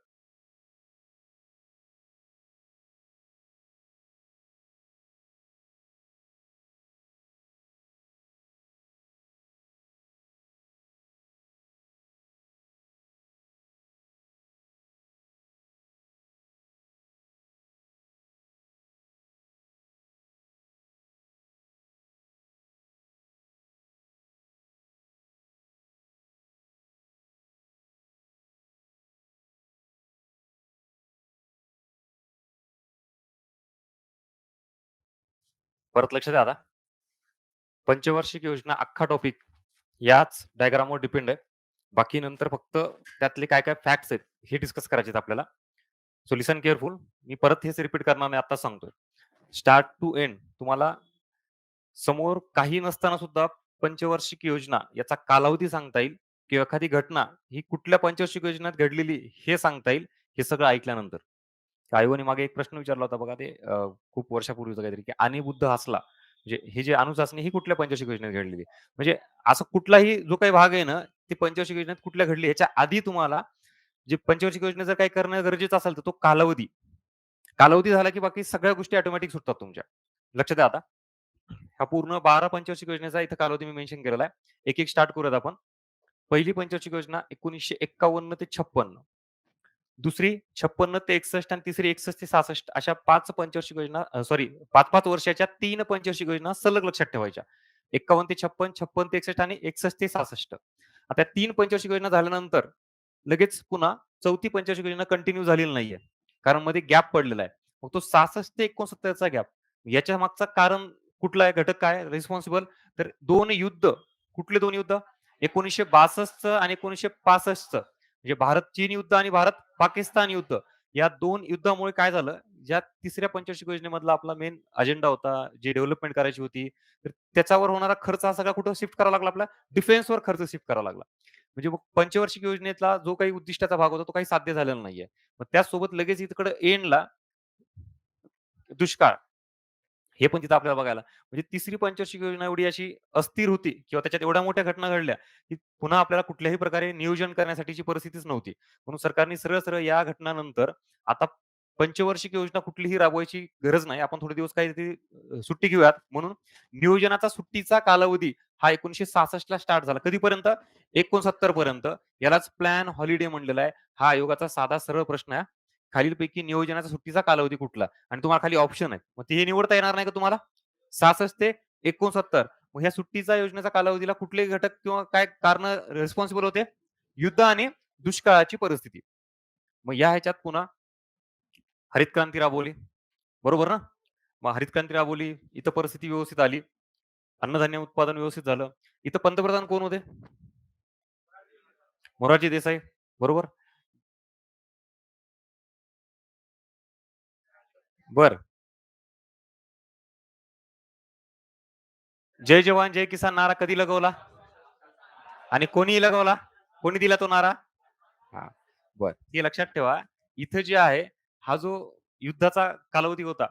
परत लक्ष द्या आता. पंचवार्षिक योजना अख्खा टॉपिक याच डायग्रामवर डिपेंड आहे. बाकी नंतर फक्त त्यातले काय-काय फॅक्ट्स आहेत हे डिस्कस करायचे आहेत आपल्याला. So listen careful. मी परत हेच रिपीट करणार नाही, आत्ताच सांगतोय. स्टार्ट टू एंड तुम्हाला समोर काही नसताना सुद्धा पंचवार्षिक योजना याचा कालावधी सांगता येईल किंवा एखादी घटना ही कुठल्या पंचवार्षिक योजनेत घडलेली हे सांगता येईल, हे सगळं ऐकल्यानंतर. आयोगाने मागे एक प्रश्न विचारला होता बघा ते खूप वर्षापूर्वीचा काहीतरी, की "आणि बुद्ध हसला." म्हणजे हे जे अणुचाचणी ही कुठल्या पंचवार्षिक योजनेत घडलेली? म्हणजे असं कुठलाही जो काही भाग आहे ना, ती पंचवार्षिक योजनेत कुठल्या घडली ह्याच्या आधी तुम्हाला जे पंचवार्षिक योजना जर काही करणं गरजेचं असेल, तर तो कालावधी. कालावधी झाला की बाकी सगळ्या गोष्टी ऑटोमॅटिक सुटतात तुमच्या. लक्ष द्या आता. हा पूर्ण 12 पंचवार्षिक योजनेचा इथं कालावधी मी मेन्शन केलेला आहे. एक-एक स्टार्ट करूयात आपण. पहिली पंचवार्षिक योजना 1951 ते 56. दुसरी 56 ते 61 आणि तिसरी 61 ते 66 अशा 5 पंचवार्षिक योजना सॉरी 5-5 वर्षाच्या 3 पंचवार्षिक योजना सलग लक्षात ठेवायच्या. 51 ते 56, 56 ते 61 आणि 61 ते 66. आता 3 पंचवार्षिक योजना झाल्यानंतर लगेच पुन्हा चौथी पंचवार्षिक योजना कंटिन्यू झालेली नाहीये. कारण मध्ये गॅप पडलेला आहे. मग तो 66 ते 69 गॅप. याच्या मागचं कारण कुठला आहे? घटक काय रिस्पॉन्सिबल? तर 2 युद्ध. कुठले 2 युद्ध? 1962चं आणि 1965चं. म्हणजे भारत-चीन युद्ध आणि भारत-पाकिस्तान युद्ध. या 2 युद्धामुळे काय झालं, ज्या तिसऱ्या पंचवार्षिक योजनेमधला आपला मेन अजेंडा होता, जी डेव्हलपमेंट करायची होती, तर त्याच्यावर होणारा खर्च हा सगळा कुठं शिफ्ट करावा लागला आपला? डिफेन्सवर खर्च शिफ्ट करावा लागला. म्हणजे मग पंचवार्षिक योजनेतला जो काही उद्दिष्टाचा भाग होता, तो काही साध्य झालेला नाहीये. मग त्याचसोबत लगेच इकडे एंडला दुष्काळ. हे पण तिथं आपल्याला बघायला म्हणजे तिसरी पंचवार्षिक योजना एवढी अशी अस्थिर होती किंवा त्याच्यात एवढ्या मोठ्या घटना घडल्या, की पुन्हा आपल्याला कुठल्याही प्रकारे नियोजन करण्यासाठीची परिस्थितीच नव्हती. म्हणून सरकारने सरळ-सरळ या घटनानंतर आता पंचवार्षिक योजना कुठलीही राबवायची गरज नाही. आपण थोडे दिवस काहीतरी सुट्टी घेऊयात म्हणून नियोजनाचा सुट्टीचा कालावधी हा 1966 ला स्टार्ट झाला. कधीपर्यंत? 69 पर्यंत. यालाच प्लॅन हॉलिडे म्हणलेला आहे. हा आयोगाचा साधा सरळ प्रश्न आहे. खालीलपैकी नियोजनाचा सुट्टीचा कालावधी कुठला? आणि तुम्हाला खाली ऑप्शन आहे. मग ते हे निवडता येणार नाही का तुम्हाला? 66 ते 69. मग ह्या सुट्टीचा योजनेचा कालावधीला कुठले घटक किंवा काय कारणं रिस्पॉन्सिबल होते? युद्ध आणि दुष्काळाची परिस्थिती. मग या ह्याच्यात पुन्हा हरित क्रांती राबवली. बरोबर ना? मग हरित क्रांती राबवली. इथं परिस्थिती व्यवस्थित आली. अन्नधान्य उत्पादन व्यवस्थित झालं. इथं पंतप्रधान कोण होते? मोरारजी देसाई. बरोबर? बरं. जय जवान जय किसान नारा कधी लगवला? आणि कोणी लगवला? कोणी दिला तो नारा? हां, बरं. हे लक्षात ठेवा. इथं जे आहे, हा जो युद्धाचा कालावधी होता,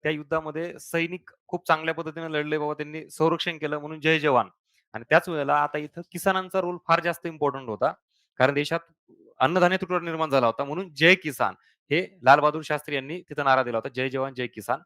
त्या युद्धामध्ये सैनिक खूप चांगल्या पद्धतीने लढले बाबा, त्यांनी संरक्षण केलं म्हणून जय जवान. आणि त्याच वेळेला आता इथं किसानांचा रोल फार जास्त इम्पोर्टंट होता. कारण देशात अन्नधान्य तुटवडा निर्माण झाला होता. म्हणून जय किसान हे लाल बहादूर शास्त्री यांनी तिथं नारा दिला होता. जय जवान जय किसान.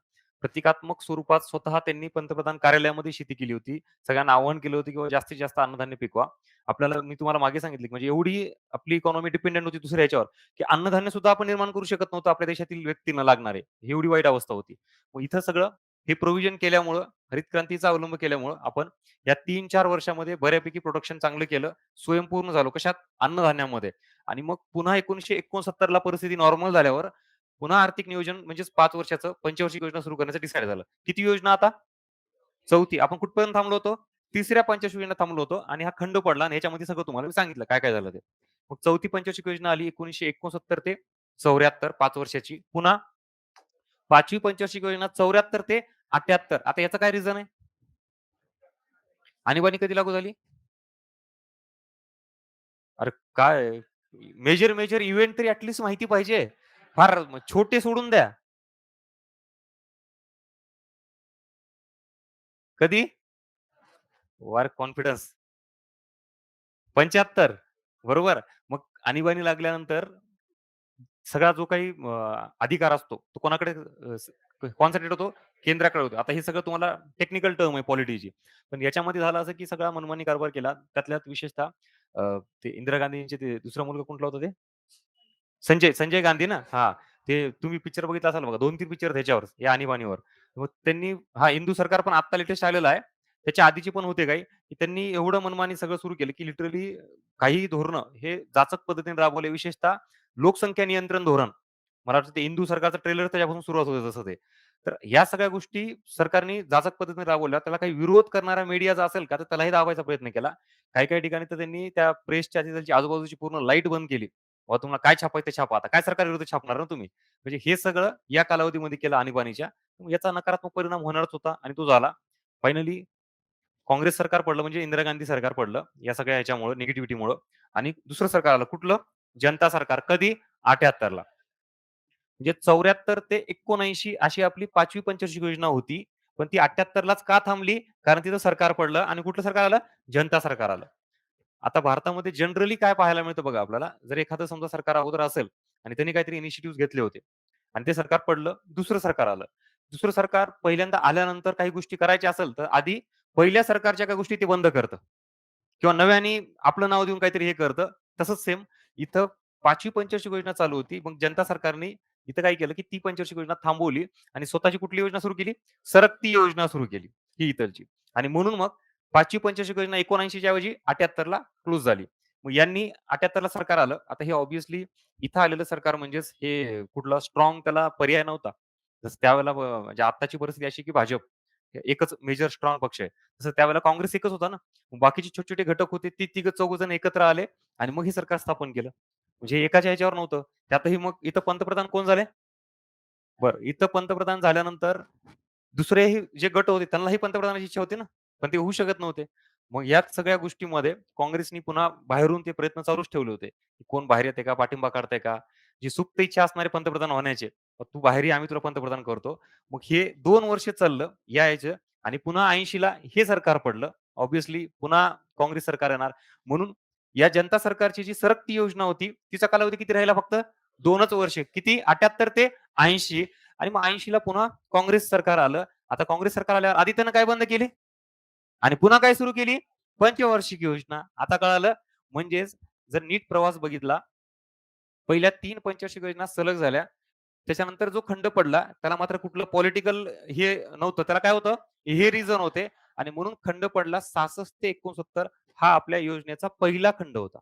प्रतिकात्मक स्वरूपात स्वतः त्यांनी पंतप्रधान कार्यालयामध्ये शेती केली होती. सगळ्यांना आवाहन केलं होतं, की जास्तीत जास्त अन्नधान्य पिकवा. आपल्याला मी तुम्हाला मागे सांगितलं, की म्हणजे एवढी आपली इकॉनॉमी डिपेंडंट होती दुसऱ्या ह्याच्यावर, की अन्नधान्य सुद्धा आपण निर्माण करू शकत नव्हतो आपल्या देशातील व्यक्तींना लागणारे. ही एवढी वाईट अवस्था होती. मग इथं सगळं हे प्रोव्हिजन केल्यामुळं, हरित क्रांतीचा अवलंब केल्यामुळं आपण या 3-4 वर्षामध्ये बऱ्यापैकी प्रोडक्शन चांगलं केलं. स्वयंपूर्ण झालो. कशात? अन्नधान्यामध्ये. आणि मग पुन्हा 1969 ला परिस्थिती नॉर्मल झाल्यावर पुन्हा आर्थिक नियोजन म्हणजेच 5 वर्षाचं पंचवार्षिक योजना सुरू करण्याचं डिसाईड झालं. किती योजना आता? चौथी. आपण कुठपर्यंत थांबलो होतो? तिसऱ्या पंचवार्षिक योजनेत थांबलो होतो आणि हा खंड पडला आणि ह्याच्यामध्ये सगळं तुम्हाला मी सांगितलं काय-काय झालं ते. मग चौथी पंचवार्षिक योजना आली 1969 ते 74 5 वर्षाची. पुन्हा 5वी पंचवार्षिक योजना 74 ते 78. आता याचं काय रिझन आहे? आणीबाणी कधी लागू झाली? अरे काय मेजर इव्हेंट तरी ॲट माहिती पाहिजे. फार छोटे सोडून द्या. कधी? Over confidence. 75 बरोबर. मग आणीबाणी लागल्यानंतर सगळा जो काही अधिकार असतो, तो कोणाकडे कॉन्सन्ट्रेट होतो? केंद्राकडे होतो. आता हे सगळं तुम्हाला टेक्निकल टर्म आहे पॉलिटीची. पण याच्यामध्ये झालं असं, की सगळा मनमानी कारभार केला. त्यातल्या त्यात विशेषतः ते इंदिरा गांधींचे ते दुसरा मुलगा कुठला होता ते? संजय गांधी ना? हां. ते तुम्ही पिक्चर बघितला असाल बघा. 2-3 पिक्चर त्याच्यावर, या आणीबाणीवर. मग त्यांनी हां, हिंदू सरकार पण आत्ता लेटेस्ट आलेलं आहे. त्याच्या आधीचे पण होते काही, की त्यांनी एवढं मनमानी सगळं सुरू केलं, की लिटरली काही धोरणं हे जाचक पद्धतीने राबवले. विशेषतः लोकसंख्या नियंत्रण धोरण. मला वाटतं ते हिंदू सरकारचं ट्रेलर त्याच्यापासून सुरुवात होते तसं ते. तर ह्या सगळ्या गोष्टी सरकारने जाचक पद्धतीने राबवल्या. त्याला काही विरोध करणारा मीडिया जर असेल का, तर त्यालाही दाबायचा प्रयत्न केला. काही-काही ठिकाणी तर त्यांनी त्या प्रेसच्या तिथलची आजूबाजूची पूर्ण लाईट बंद केली. बाबा तुम्हाला काय छापायचं ते छापा. आता काय सरकारविरुद्ध छापणार ना तुम्ही? म्हणजे हे सगळं या कालावधीमध्ये केलं आणीबाणीच्या. याचा नकारात्मक परिणाम होणारच होता आणि तो झाला. फायनली काँग्रेस सरकार पडलं म्हणजे इंदिरा गांधी सरकार पडलं. या सगळ्या ह्याच्यामुळं निगेटिव्हिटीमुळं आणि दुसरं सरकार आलं. कुठलं? जनता सरकार. कधी? 78 ला. म्हणजे 74 ते 79 अशी आपली 5वी पंचवार्षिक योजना होती. पण ती 78 लाच का थांबली? कारण तिथं सरकार पडलं आणि कुठलं सरकार आलं? जनता सरकार आलं. आता भारतामध्ये जनरली काय पाहायला मिळतं बघा आपल्याला, जर एखादं समजा सरकार अगोदर असेल आणि त्यांनी काहीतरी इनिशिएटिव्हज घेतले होते आणि ते सरकार पडलं, दुसरं सरकार आलं. दुसरं सरकार पहिल्यांदा आल्यानंतर काही गोष्टी करायच्या असेल, तर आधी पहिल्या सरकारच्या काही गोष्टी ते बंद करतं. किंवा नव्याने आपलं नाव देऊन काहीतरी हे करतं. तसंच सेम इथं 5वी पंचवार्षिक योजना चालू होती. मग जनता सरकारने इथं काय केलं, की ती पंचवार्षिक योजना थांबवली आणि स्वतःची कुठली योजना सुरू केली? सरकती योजना सुरू केली, ही इथलची. आणि म्हणून मग 5वी पंचवार्षिक योजना 79 च्या ऐवजी 78 ला क्लोज झाली. मग यांनी 78 ला सरकार आलं. आता हे ऑब्व्हियसली इथं आलेलं सरकार म्हणजेच हे कुठला स्ट्राँग त्याला पर्याय नव्हता. जसं त्यावेळेला म्हणजे आत्ताची परिस्थिती अशी, की भाजप हे एकच मेजर स्ट्राँग पक्ष आहे. तसं त्यावेळेला काँग्रेस एकच होता ना. बाकीचे छोटे-छोटे घटक होते ते तिघं-चौघं जण एकत्र आले आणि मग हे सरकार स्थापन केलं. म्हणजे एकाच्या ह्याच्यावर नव्हतं. त्यातही मग इथं पंतप्रधान कोण झाले? बरं, इथं पंतप्रधान झाल्यानंतर दुसरेही जे गट होते त्यांनाही पंतप्रधानाची इच्छा होती ना, पण ते होऊ शकत नव्हते. मग याच सगळ्या गोष्टीमध्ये काँग्रेसनी पुन्हा बाहेरून ते प्रयत्न चालूच ठेवले होते. की कोण बाहेर येते का? पाठिंबा काढतंय का? जी सुप्त इच्छा असणारे पंतप्रधान होण्याचे, मग तू बाहेर ये, आम्ही तुला पंतप्रधान करतो. मग हे 2 वर्ष चाललं या ह्याचं आणि पुन्हा 80 ला हे सरकार पडलं. ऑब्व्हियसली पुन्हा काँग्रेस सरकार येणार. म्हणून या जनता सरकारची जी सरकती योजना होती, तिचा कालावधी किती राहिला फक्त 2च वर्षे. किती? 78 ते 80 आणि मग 80 ला पुन्हा काँग्रेस सरकार आलं. आता काँग्रेस सरकार आल्यावर आधी त्यानं काय बंद केले? आणि पुन्हा काय सुरू केली? पंचवार्षिक योजना. आता कळालं म्हणजेच जर नीट प्रवास बघितला, पहिल्या 3 पंचवार्षिक योजना सलग झाल्या. त्याच्यानंतर जो खंड पडला, त्याला मात्र कुठलं पॉलिटिकल हे नव्हतं. त्याला काय होतं? हे रिझन होते आणि म्हणून खंड पडला 66 ते 69 हा आपल्या योजनेचा पहिला खंड होता.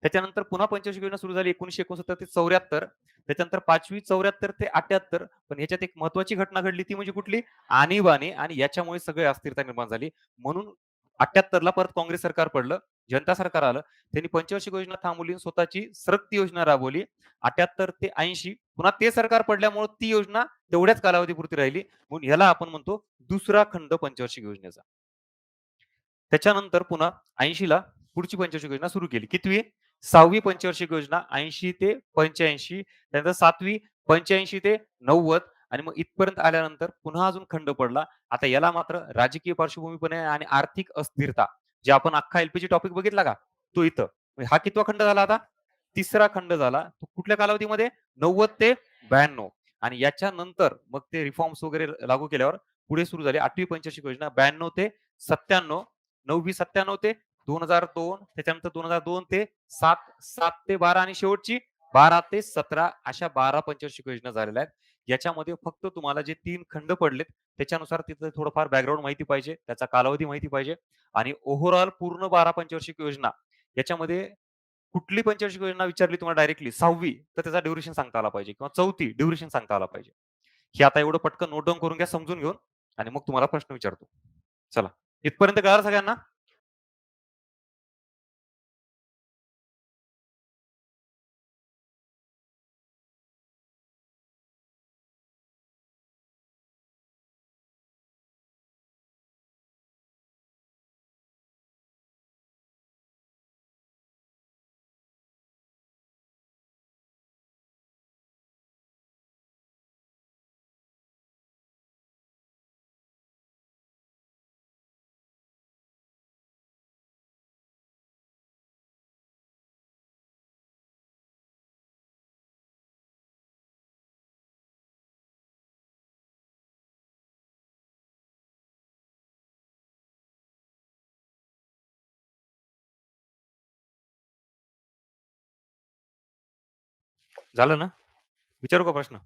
त्याच्यानंतर पुन्हा पंचवार्षिक योजना सुरू झाली 1969 ते 74. त्याच्यानंतर 5वी 74 ते 78. पण ह्याच्यात एक महत्त्वाची घटना घडली ती म्हणजे कुठली? आणीबाणी आणि याच्यामुळे सगळी अस्थिरता निर्माण झाली. म्हणून 78 ला परत काँग्रेस सरकार पडलं. जनता सरकार आलं. त्यांनी पंचवार्षिक योजना थांबवली आणि स्वतःची सरकती योजना राबवली. 78 ते 80 पुन्हा ते सरकार पडल्यामुळे ती योजना तेवढ्याच कालावधीपुरती राहिली. म्हणून ह्याला आपण म्हणतो दुसरा खंड पंचवार्षिक योजनेचा. त्याच्यानंतर पुन्हा 80 ला पुढची पंचवार्षिक योजना सुरू केली. कितवी? 6वी पंचवार्षिक योजना 80 ते 85. त्यानंतर 7वी 85 ते 90 आणि मग इथपर्यंत आल्यानंतर पुन्हा अजून खंड पडला. आता याला मात्र राजकीय पार्श्वभूमी पण आहे आणि आर्थिक अस्थिरता. जे आपण अख्खा एल टॉपिक बघितला का? तो इथं. म्हणजे हा कितवा खंड झाला आता? तिसरा खंड झाला. तो कुठल्या कालावधीमध्ये? 90 ते 92 आणि याच्यानंतर मग ते रिफॉर्म्स वगैरे लागू केल्यावर पुढे सुरू झाली 8वी पंचवार्षिक योजना 92 ते 97, 9वी 97 ते 2002 त्याच्यानंतर 2002 ते 7, 7 ते 12 आणि शेवटची 12 ते 17 अशा 12 पंचवार्षिक योजना झालेल्या आहेत. याच्यामध्ये फक्त तुम्हाला जे 3 खंड पडलेत त्याच्यानुसार तिथं थोडंफार बॅकग्राऊंड माहिती पाहिजे, त्याचा कालावधी माहिती पाहिजे आणि ओव्हरऑल पूर्ण 12 पंचवार्षिक योजना याच्यामध्ये कुठली पंचवार्षिक योजना विचारली तुम्हाला डायरेक्टली 6वी तर त्याचा ड्युरेशन सांगता आला पाहिजे किंवा 4थी ड्युरेशन सांगता आला पाहिजे. हे आता एवढं पटकन नोट डाउन करून घ्या समजून घेऊन आणि मग तुम्हाला प्रश्न विचारतो. चला. इथपर्यंत कळालं सगळ्यांना? झालं ना? विचारू का प्रश्न?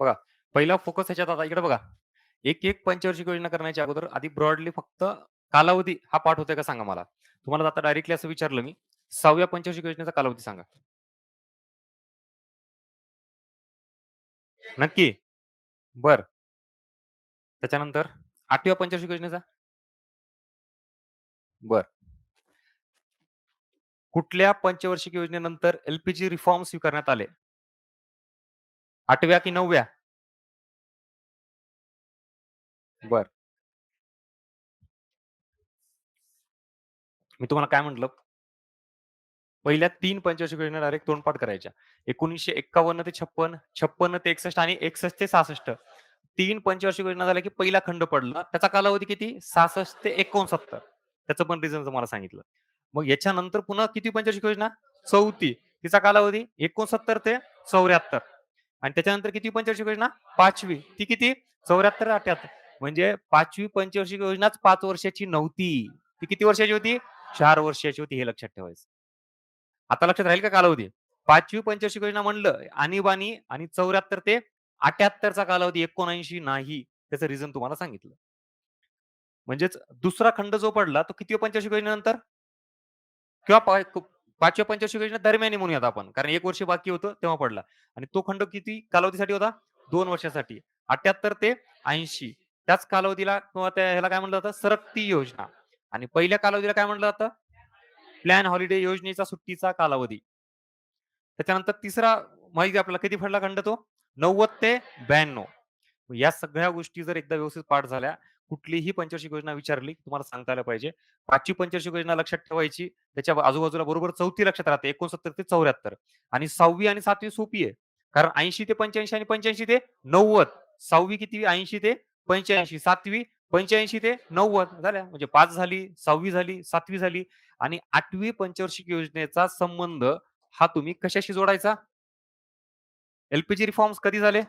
बघा, पहिला फोकस ह्याच्यात आता इकडे बघा. एक पंचवार्षिक योजना करण्याच्या अगोदर आधी ब्रॉडली फक्त कालावधी हा पाठ होतोय का सांगा मला? तुम्हाला आता डायरेक्टली असं विचारलं मी, 6व्या पंचवार्षिक योजनेचा कालावधी सांगा. नक्की. बरं. त्याच्यानंतर 8व्या पंचवार्षिक योजनेचा? बरं. कुठल्या पंचवार्षिक योजनेनंतर एल-पी-जी रिफॉर्म स्वीकारण्यात आले? 8व्या की 9व्या? बरं. मी तुम्हाला काय म्हटलं? पहिल्या 3 पंचवार्षिक योजना डायरेक्ट तोंडपाठ करायच्या. 1951 ते 56, 56 ते 61 आणि 61 ते 66. 3 पंचवार्षिक योजना झाल्या की पहिला खंड पडला. त्याचा कालावधी किती? 66 ते 69. त्याचं पण रिझन तुम्हाला सांगितलं. मग याच्यानंतर पुन्हा किती पंचवार्षिक योजना? 4थी. तिचा कालावधी 69 ते 74. आणि त्याच्यानंतर किती पंचवार्षिक योजना? 5वी. ती किती? 74 78. म्हणजे 5वी पंचवार्षिक योजनाच 5 वर्षाची नव्हती. ती किती वर्षाची होती? 4 वर्षाची होती. हे लक्षात ठेवायचं. आता लक्षात राहील का कालावधी? 5वी पंचवार्षिक योजना म्हणलं आणीबाणी आणि 74 ते 78 चा कालावधी 79 नाही. त्याचं रिझन तुम्हाला सांगितलं. म्हणजेच दुसरा खंड जो पडला तो कितव्या पंचवार्षिक योजनेनंतर किंवा 5व्या पंचवार्षिक योजना दरम्यानी म्हणूयात आपण. कारण 1 वर्ष बाकी होतं तेव्हा पडला. आणि तो खंड किती कालावधीसाठी होता? 2 वर्षासाठी. 78 ते 80. त्याच कालावधीला किंवा त्या ह्याला काय म्हटलं जातं? सरकती योजना. आणि पहिल्या कालावधीला काय म्हटलं जातं? प्लॅन हॉलिडे योजनेचा सुट्टीचा कालावधी. त्याच्यानंतर तिसरा माहिती आपल्याला किती पडला खंड तो? 90 ते 92. या सगळ्या गोष्टी जर एकदा व्यवस्थित पाठ झाल्या, कुठलीही पंचवार्षिक योजना विचारली, तुम्हाला सांगता आलं पाहिजे. 5वी पंचवार्षिक योजना लक्षात ठेवायची. त्याच्या आजूबाजूला बरोबर 4थी लक्षात राहते 69 ते 74. आणि 6वी आणि 7वी सोपी आहे. कारण 80 ते 85 आणि 85 ते 90. 6वी किती? 80 ते 85. 7वी 85 ते 90 झाल्या. म्हणजे 5 झाली, 6वी झाली, 7वी झाली आणि 8वी पंचवार्षिक योजनेचा संबंध हा तुम्ही कशाशी जोडायचा? एल-पी-जी रिफॉर्म्स कधी झाले?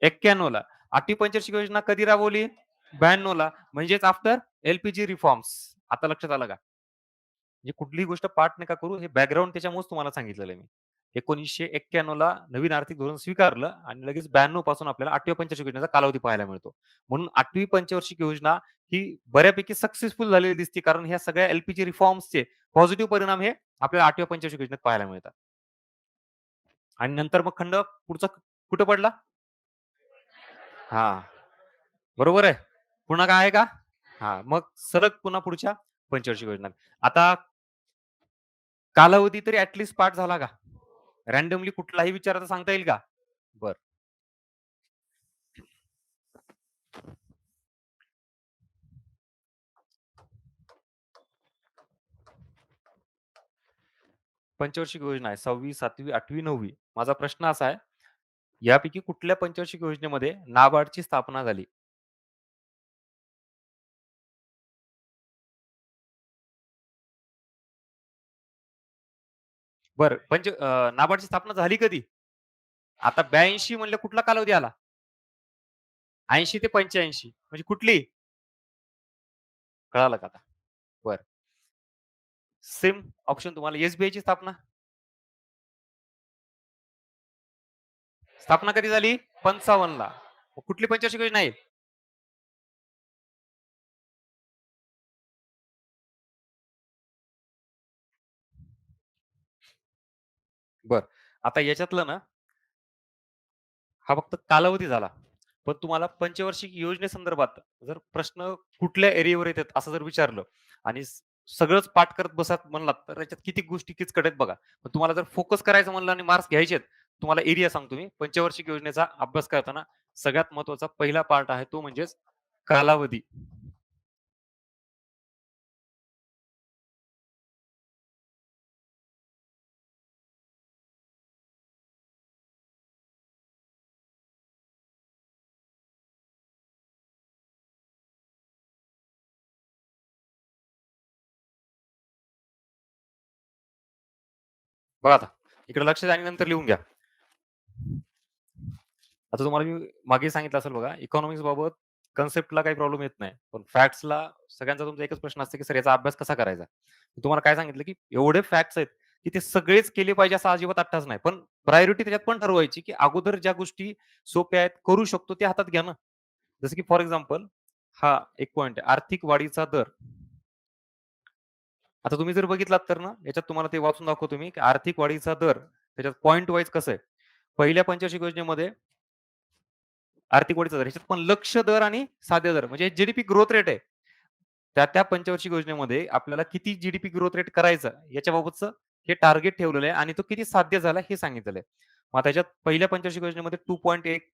91 ला. 8वी पंचवार्षिक योजना कधी राबवली? 92 ला. म्हणजेच आफ्टर एल-पी-जी रिफॉर्म्स. आता लक्षात आलं का? म्हणजे कुठलीही गोष्ट पाठ नका करू. हे बॅकग्राऊंड त्याच्यामुळेच तुम्हाला सांगितलेलं आहे मी. 1991 ला नवीन आर्थिक धोरण स्वीकारलं आणि लगेच 92 पासून आपल्याला 8व्या पंचवार्षिक योजनेचा कालावधी पाहायला मिळतो. म्हणून 8वी पंचवार्षिक योजना ही बऱ्यापैकी सक्सेसफुल झालेली दिसते. कारण ह्या सगळ्या एल-पी-जी रिफॉर्म्सचे पॉझिटिव्ह परिणाम हे आपल्याला 8व्या पंचवार्षिक योजनेत पाहायला मिळतात. आणि नंतर मग खंड पुढचा कुठं पडला? हां, बरोबर आहे. पुन्हा काय आहे का? हां, मग सलग पुन्हा पुढच्या पंचवार्षिक योजना. आता कालावधी तरी पाठ झाला का? रँडमली कुठलाही विचारायचा सांगता येईल का? बरं. पंचवार्षिक योजना आहे 6वी, 7वी, 8वी, 9वी. माझा प्रश्न असा आहे, यापैकी कुठल्या पंचवार्षिक योजनेमध्ये नाबार्डची स्थापना झाली? बरं, नाबार्डची स्थापना झाली कधी? आता 82 म्हणलं कुठला कालावधी आला? 80 ते 85 म्हणजे कुठली? कळालं का आता? बरं. सेम ऑप्शन तुम्हाला एस-बी-आयची स्थापना कधी झाली? 55 ला. कुठली पंचवार्षिक योजना आहे? बरं. आता याच्यातलं ना, हा फक्त कालावधी झाला. पण तुम्हाला पंचवार्षिक योजनेसंदर्भात जर प्रश्न कुठल्या एरियावर येतात असं जर विचारलं आणि सगळंच पाठ करत बसत म्हणलात, तर याच्यात किती गोष्टी किचकट आहेत बघा. पण तुम्हाला जर फोकस करायचं म्हणलं आणि मार्क्स घ्यायचे आहेत, तुम्हाला एरिया सांगतो मी. पंचवार्षिक योजनेचा अभ्यास करताना सगळ्यात महत्त्वाचा पहिला पार्ट आहे तो म्हणजेच कालावधी. बघा आता, इकडे लक्ष द्या आणि नंतर लिहून घ्या. आता तुम्हाला मी मागे सांगितलं असेल बघा, इकॉनॉमिक्स बाबत कन्सेप्टला काही प्रॉब्लेम येत नाही. पण फॅक्ट्सला सगळ्यांचा तुमचा एकच प्रश्न असतो, की सर याचा अभ्यास कसा करायचा? मी तुम्हाला काय सांगितलं, की एवढे फॅक्ट्स आहेत, की ते सगळेच केले पाहिजे असा अजिबात अट्टाच नाही. पण प्रायोरिटी त्याच्यात पण ठरवायची, की अगोदर ज्या गोष्टी सोप्या आहेत, करू शकतो ते हातात घ्या ना. जसं की फॉर एक्झाम्पल हा एक पॉइंट आहे, आर्थिक वाढीचा दर. आता तुम्ही जर बघितलात तर ना, याच्यात तुम्हाला ते वाचून दाखवतो मी, की आर्थिक वाढीचा दर त्याच्यात पॉइंट वाईज कसं आहे. पहिल्या पंचवार्षिक योजनेमध्ये आर्थिक वाढीचा दर ह्याच्यात पण लक्ष्य दर आणि साध्य दर म्हणजे जीडीपी ग्रोथ रेट आहे. त्या पंचवार्षिक योजनेमध्ये आपल्याला किती जीडीपी ग्रोथ रेट करायचा याच्याबाबतचं हे टार्गेट ठेवलेलं आहे आणि तो किती साध्य झाला हे सांगितलेलं आहे. मग त्याच्यात पहिल्या पंचवार्षिक योजनेमध्ये 2.1,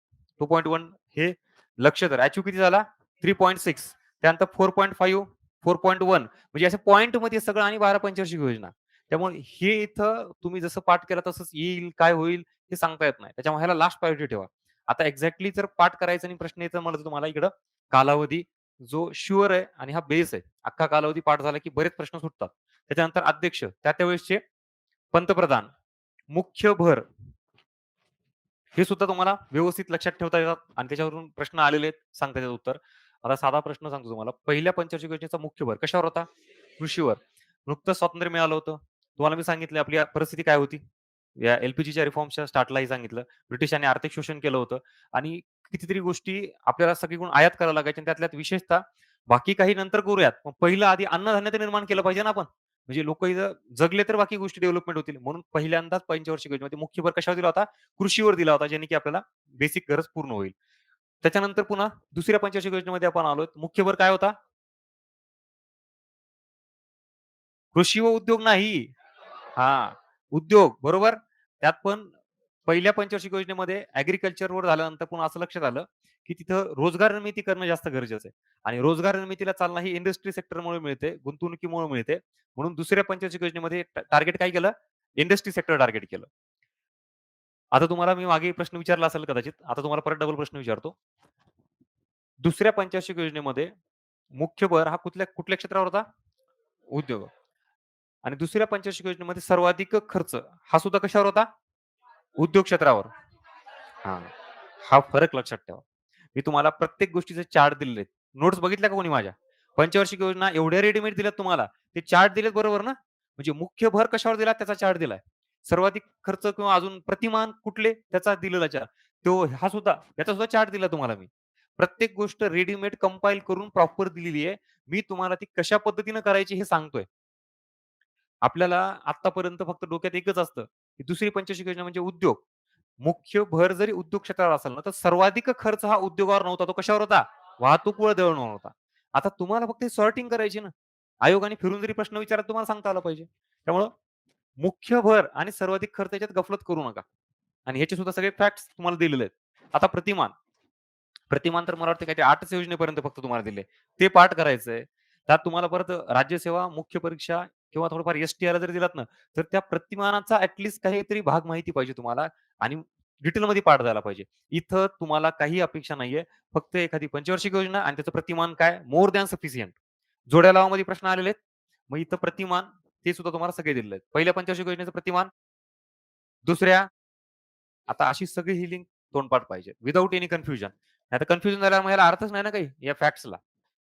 2.1 हे लक्ष्य दर अचीव्ह किती झाला? 3.6 त्यानंतर 4.5, 4.1 म्हणजे असं पॉइंटमध्ये सगळं आणि 12 पंचवार्षिक योजना. त्यामुळे हे इथं तुम्ही जसं पाठ केलं तसंच येईल, काय होईल हे सांगता येत नाही. त्याच्यामुळे ह्याला लास्ट प्रायोरिटी ठेवा. आता एक्झॅक्टली जर पाठ करायचा आणि प्रश्न यायचा म्हटलं तर तुम्हाला इकडं कालावधी जो शुअर आहे आणि हा बेस आहे. अख्खा कालावधी पाठ झाला की बरेच प्रश्न सुटतात. त्याच्यानंतर अध्यक्ष, त्या वेळेसचे पंतप्रधान, मुख्य भर हे सुद्धा तुम्हाला व्यवस्थित लक्षात ठेवता येतात आणि त्याच्यावरून प्रश्न आलेले आहेत, सांगता येतात उत्तर. आता साधा प्रश्न सांगतो तुम्हाला. पहिल्या पंचवार्षिक योजनेचा मुख्य भर कशावर होता? कृषीवर. नुकतंच स्वातंत्र्य मिळालं होतं. तुम्हाला मी सांगितलं आपली परिस्थिती काय होती? या एल-पी-जीच्या रिफॉर्म्सच्या स्टार्टलाही सांगितलं. ब्रिटिशांनी आर्थिक शोषण केलं होतं आणि कितीतरी गोष्टी आपल्याला सगळीकडून आयात कराव्या लागायच्या आणि त्यातल्यात विशेषतः बाकी काही नंतर करूयात. पण पहिलं आधी अन्नधान्य तर निर्माण केलं पाहिजे ना आपण. म्हणजे लोकं इथं जगले तर बाकी गोष्टी डेव्हलपमेंट होतील. म्हणून पहिल्यांदाच पंचवार्षिक योजनेमध्ये मुख्य भर कशावर दिला होता? कृषीवर दिला होता, जेणे की आपल्याला बेसिक गरज पूर्ण होईल. त्याच्यानंतर पुन्हा दुसऱ्या पंचवार्षिक योजनेमध्ये आपण आलोय. मुख्य भर काय होता? कृषी व उद्योग नाही. हां, उद्योग बरोबर. त्यात पण पहिल्या पंचवार्षिक योजनेमध्ये ॲग्रीकल्चरवर झाल्यानंतर पुन्हा असं लक्षात आलं, की तिथं रोजगार निर्मिती करणं जास्त गरजेचं आहे आणि रोजगार निर्मितीला चालना ही इंडस्ट्री सेक्टरमुळे मिळते, गुंतवणुकीमुळे मिळते. म्हणून दुसऱ्या पंचवार्षिक योजनेमध्ये टार्गेट काय केलं? इंडस्ट्री सेक्टर टार्गेट केलं. आता तुम्हाला मी मागे प्रश्न विचारला असेल कदाचित. आता तुम्हाला परत डबल प्रश्न विचारतो. दुसऱ्या पंचवार्षिक योजनेमध्ये मुख्य भर हा कुठल्या कुठल्या क्षेत्रावर होता? उद्योग. आणि दुसऱ्या पंचवार्षिक योजनेमध्ये सर्वाधिक खर्च हा सुद्धा कशावर होता? उद्योग क्षेत्रावर. हां. हा फरक लक्षात ठेवा. मी तुम्हाला प्रत्येक गोष्टीचे चार्ट दिलेले आहेत. नोट्स बघितल्या का कोणी माझ्या? पंचवार्षिक योजना एवढ्या रेडीमेड दिल्यात तुम्हाला. ते चार्ट दिलेत बरोबर ना? म्हणजे मुख्य भर कशावर दिला त्याचा चार्ट दिलाय. सर्वाधिक खर्च किंवा अजून प्रतिमान कुठले त्याचा दिलेला चार्ट. तो हा सुद्धा याचा सुद्धा चार्ट दिला तुम्हाला मी. प्रत्येक गोष्ट रेडीमेड कंपाईल करून प्रॉपर दिलेली आहे. मी तुम्हाला ती कशा पद्धतीने करायची हे सांगतोय. आपल्याला आत्तापर्यंत फक्त डोक्यात एकच असतं, की दुसरी पंचवार्षिक योजना म्हणजे उद्योग. मुख्य भर जरी उद्योग क्षेत्रावर असेल ना, तर सर्वाधिक खर्च हा उद्योगावर नव्हता. तो कशावर होता? वाहतूक व दळणवळण होता. आता तुम्हाला फक्त सॉर्टिंग करायची ना. आयोगाने फिरून जरी प्रश्न विचारला तुम्हाला सांगता आलं पाहिजे. त्यामुळं मुख्य भर आणि सर्वाधिक खर्च याच्यात गफलत करू नका. आणि ह्याचे सुद्धा सगळे फॅक्ट्स तुम्हाला दिलेले आहेत. आता प्रतिमान. प्रतिमान तर मला वाटतं काहीतरी 8च योजनेपर्यंत फक्त तुम्हाला दिले. ते पाठ करायचंय. त्यात तुम्हाला परत राज्यसेवा, मुख्य परीक्षा किंवा थोडंफार एस-टी-आर जर दिलात ना, तर त्या प्रतिमानाचा काहीतरी भाग माहिती पाहिजे तुम्हाला आणि डिटेलमध्ये पाठ झाला पाहिजे. इथं तुम्हाला काही अपेक्षा नाहीये. फक्त एखादी पंचवार्षिक योजना आणि त्याचं प्रतिमान काय मोर दॅन सफिशियंट. जोड्या लावामध्ये प्रश्न आलेले आहेत. मग इथं प्रतिमान ते सुद्धा तुम्हाला सगळे दिलेले आहेत. पहिल्या पंचवार्षिक योजनेचं प्रतिमान, दुसऱ्या आता अशी सगळी ही लिंक तोंडपाठ पाहिजे. Without any confusion. नाहीतर कन्फ्युजन झाल्यावर मग याला अर्थच नाही ना काही या फॅक्ट्सला.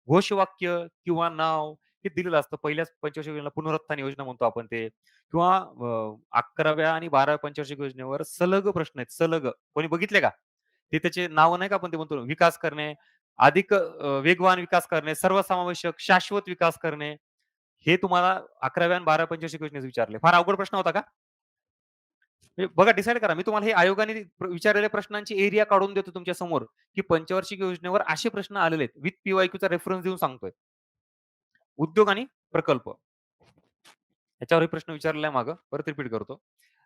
घोषवाक्य किंवा नाव हे दिलेलं असतं. पहिल्याच पंचवार्षिक योजनेला पुनरुत्थान योजना म्हणतो आपण ते किंवा 11व्या आणि 12व्या पंचवार्षिक योजनेवर सलग प्रश्न आहेत. सलग. कोणी बघितले का? ते त्याचे नावं नाही का आपण ते म्हणतो विकास करणे, अधिक वेगवान विकास करणे, सर्वसमावेशक, शाश्वत विकास करणे. हे तुम्हाला 11व्या आणि 12व्या पंचवार्षिक योजनेत विचारले. फार अवघड प्रश्न होता का? म्हणजे बघा डिसाईड करा. मी तुम्हाला हे आयोगाने विचारलेल्या प्रश्नांची एरिया काढून देतो तुमच्या समोर, की पंचवार्षिक योजनेवर असे प्रश्न आलेले आहेत. विथ पी-वाय-क्यूचा रेफरन्स देऊन सांगतोय. उद्योग आणि प्रकल्प. ह्याच्यावरही प्रश्न विचारलाय मागं. परत रिपीट करतो.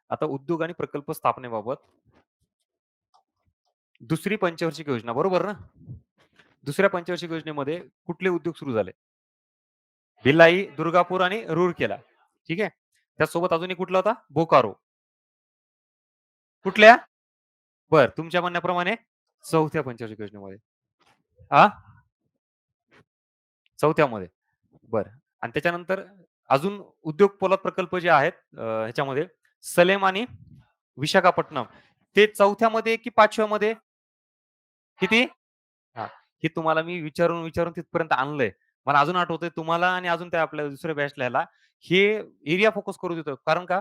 आता उद्योग आणि प्रकल्प स्थापनेबाबत दुसरी पंचवार्षिक योजना बरोबर ना? दुसऱ्या पंचवार्षिक योजनेमध्ये कुठले उद्योग सुरू झाले? भिलाई, दुर्गापूर आणि रूरकेला. ठीक आहे. त्याचसोबत अजून एक कुठला होता? बोकारो. कुठल्या? बरं, तुमच्या म्हणण्याप्रमाणे चौथ्या पंचवार्षिक योजनेमध्ये. हां, चौथ्यामध्ये. बरं आणि त्याच्यानंतर अजून उद्योग पोलाद प्रकल्प जे आहेत ह्याच्यामध्ये सलेम आणि विशाखापट्टणम ते चौथ्यामध्ये की 5व्यामध्ये? किती? हां, हे तुम्हाला मी विचारून तिथपर्यंत आणलंय. मला अजून आठवतंय तुम्हाला आणि अजून त्या आपल्या दुसऱ्या बॅचला ह्याला हे एरिया फोकस करू देतो. कारण का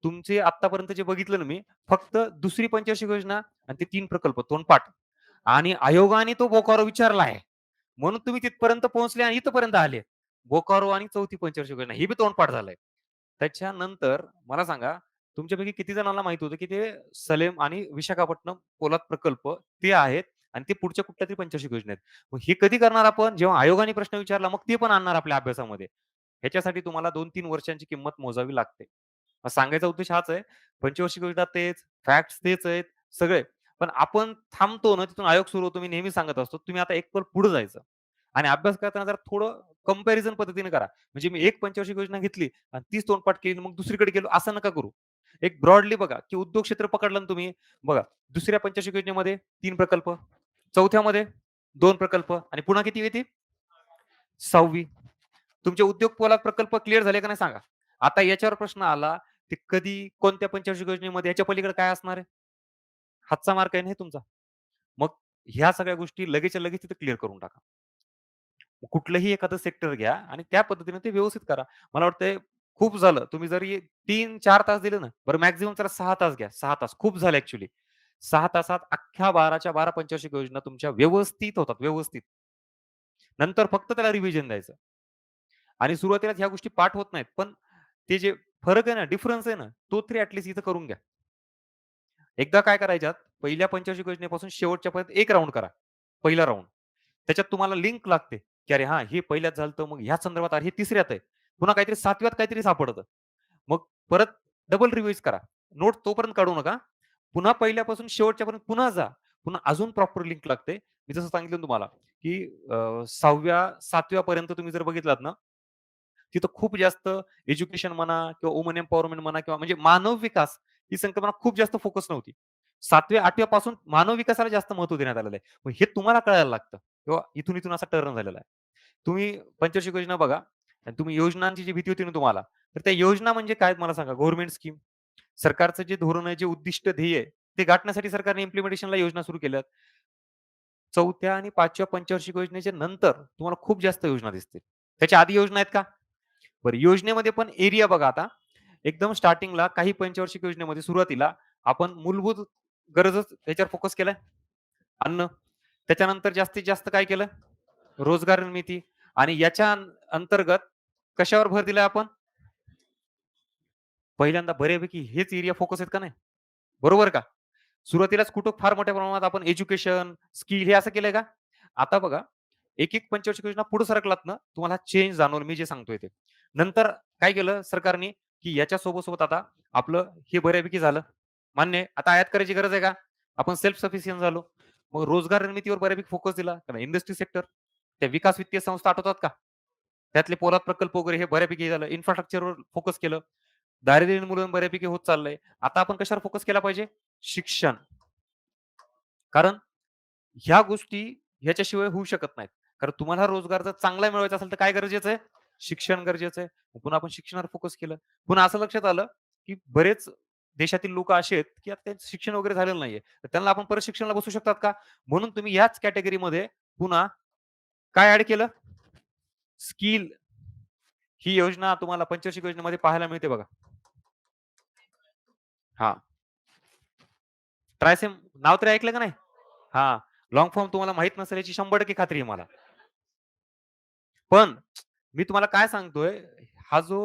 तुमचे आत्तापर्यंत जे बघितलं ना मी, फक्त दुसरी पंचवार्षिक योजना आणि ते 3 प्रकल्प तोंडपाठ आणि आयोगाने तो बोकारो विचारला आहे. म्हणून तुम्ही तिथपर्यंत पोहोचले आणि इथपर्यंत आले. बोकारो आणि चौथी पंचवार्षिक योजना हे बी तोंडपाठ झालंय. त्याच्यानंतर मला सांगा तुमच्यापैकी किती जणांना माहिती होतं, की ते सलेम आणि विशाखापट्टणम पोलाद प्रकल्प ते आहेत आणि ते पुढच्या कुठल्यातरी पंचवार्षिक योजनेत. मग हे कधी करणार आपण? जेव्हा आयोगाने प्रश्न विचारला, मग ते पण आणणार आपल्या अभ्यासामध्ये. ह्याच्यासाठी तुम्हाला 2-3 वर्षांची किंमत मोजावी लागते. सांगायचा उद्देश हाच आहे. पंचवार्षिक योजना तेच, फॅक्ट्स तेच आहेत, सगळे. पण आपण थांबतो ना, तिथून आयोग सुरू होतो. मी नेहमी सांगत असतो, तुम्ही आता एक पल पुढे जायचं आणि अभ्यास करताना जरा थोडं कंपॅरिझन पद्धतीने करा. म्हणजे मी एक पंचवार्षिक योजना घेतली आणि तीच तोंडपाठ केली, मग दुसरीकडे गेलो असं नका करू. एक ब्रॉडली बघा, की उद्योग क्षेत्र पकडलं ना तुम्ही, बघा दुसऱ्या पंचवार्षिक योजनेमध्ये 3 प्रकल्प, चौथ्यामध्ये 2 प्रकल्प आणि पुन्हा किती येते? 6वी. तुमचे उद्योग पोलाद प्रकल्प क्लिअर झाले का नाही सांगा? आता याच्यावर प्रश्न आला, ते कधी, कोणत्या पंचवार्षिक योजनेमध्ये, याच्या पलीकडे काय असणार आहे? हातचा मार्क आहे ना हे तुमचा. मग ह्या सगळ्या गोष्टी लगेचच्या लगेच तिथे क्लिअर करून टाका. कुठलंही एखादं सेक्टर घ्या आणि त्या पद्धतीने ते व्यवस्थित करा. मला वाटतंय खूप झालं. तुम्ही जरी 3-4 तास दिले ना, बरं मॅक्सिमम तर 6 तास घ्या. 6 तास खूप झाले ॲक्चुअली. 6 तासात अख्ख्या 12च्या 12 पंचवार्षिक योजना तुमच्या व्यवस्थित होतात, व्यवस्थित. नंतर फक्त त्याला रिव्हिजन द्यायचं आणि सुरुवातीला ह्या गोष्टी पाठ होत नाहीत. पण ते जे फरक आहे ना, डिफरन्स आहे ना, तो तरी ॲटलीस्ट इथं करून घ्या. एकदा काय करायच्यात, पहिल्या पंचवार्षिक योजनेपासून शेवटच्या पर्यंत एक राउंड करा. पहिला राउंड. त्याच्यात तुम्हाला लिंक लागते, की अरे हां, हे पहिल्यात झालं होतं, मग ह्या संदर्भात अरे हे तिसऱ्यात आहे. पुन्हा काहीतरी 7व्यात काहीतरी सापडतं. मग परत डबल रिवाइज करा. नोट तोपर्यंत काढू नका. पुन्हा पहिल्यापासून शेवटच्यापर्यंत पुन्हा जा. पुन्हा अजून प्रॉपर लिंक लागते. मी जसं सांगितलं ना तुम्हाला, की 6व्या 7व्या पर्यंत तुम्ही जर बघितलात ना, तिथं खूप जास्त एज्युकेशन म्हणा किंवा वुमन एम्पॉवरमेंट म्हणा किंवा म्हणजे मानव विकास ही संकल्पना खूप जास्त फोकस नव्हती. 7व्या-8व्या पासून मानव विकासाला जास्त महत्त्व देण्यात आलेलं आहे. मग हे तुम्हाला कळायला लागतं किंवा इथून असा टर्न झालेला आहे. तुम्ही पंचवार्षिक योजना बघा आणि तुम्ही योजनांची जी भीती होती ना तुम्हाला, तर त्या योजना म्हणजे काय मला सांगा? Government scheme. सरकारचं जे धोरण आहे, जे उद्दिष्ट ध्येय आहे, ते गाठण्यासाठी सरकारने इम्प्लिमेंटेशनला योजना सुरू केल्यात. 4थ्या आणि 5व्या पंचवार्षिक योजनेच्या नंतर तुम्हाला खूप जास्त योजना दिसतील. त्याच्या आधी योजना आहेत का? बरं योजनेमध्ये पण एरिया बघा आता. एकदम स्टार्टिंगला काही पंचवार्षिक योजनेमध्ये सुरुवातीला आपण मूलभूत गरजच त्याच्यावर फोकस केलाय. अन्न. त्याच्यानंतर जास्तीत जास्त काय केलं? रोजगार निर्मिती आणि याच्या अंतर्गत कशावर भर दिलाय आपण? पहिल्यांदा बऱ्यापैकी हेच एरिया फोकस आहेत का नाही? बरोबर का? सुरुवातीलाच कुठं फार मोठ्या प्रमाणात आपण एज्युकेशन, स्किल हे असं केलंय का? आता बघा, एक-एक पंचवार्षिक योजना पुढे सरकलात ना, तुम्हाला चेंज जाणवलं मी जे सांगतोय ते. नंतर काय केलं सरकारने, की याच्या सोबत-सोबत आता आपलं हे बऱ्यापैकी झालं. मान्य आहे. आता आयात करायची गरज आहे का? आपण सेल्फ सफिशियंट झालो. मग रोजगार निर्मितीवर बऱ्यापैकी फोकस दिला. कारण इंडस्ट्री सेक्टर, त्या विकास वित्तीय संस्था आठवतात का? त्यातले पोलाद प्रकल्प वगैरे हे बऱ्यापैकी झालं. इन्फ्रास्ट्रक्चरवर फोकस केलं. दारिद्र्य निर्मूलन बऱ्यापैकी होत चाललंय. आता आपण कशावर फोकस केला पाहिजे? शिक्षण. कारण ह्या गोष्टी ह्याच्याशिवाय होऊ शकत नाहीत. कारण तुम्हाला रोजगार जर चांगला मिळवायचा असेल तर काय गरजेचं आहे? शिक्षण गरजेचं आहे. पुन्हा आपण शिक्षणावर फोकस केलं. पुन्हा असं लक्षात आलं, की बरेच देशातील लोकं असे आहेत, की आता त्यांचं शिक्षण वगैरे झालेलं नाहीये. तर त्यांना आपण परत शिक्षणाला बसवू शकतात का? म्हणून तुम्ही याच कॅटेगरीमध्ये पुन्हा काय ॲड केलं? स्किल ही योजना तुम्हाला पंचवार्षिक योजनेमध्ये पाहायला मिळते बघा. हां, ट्रायसेम नाव तरी ऐकलं का नाही? हां, लाँग फॉर्म तुम्हाला माहीत नसेल याची 100% खात्री आहे मला. पण मी तुम्हाला काय सांगतोय, हा जो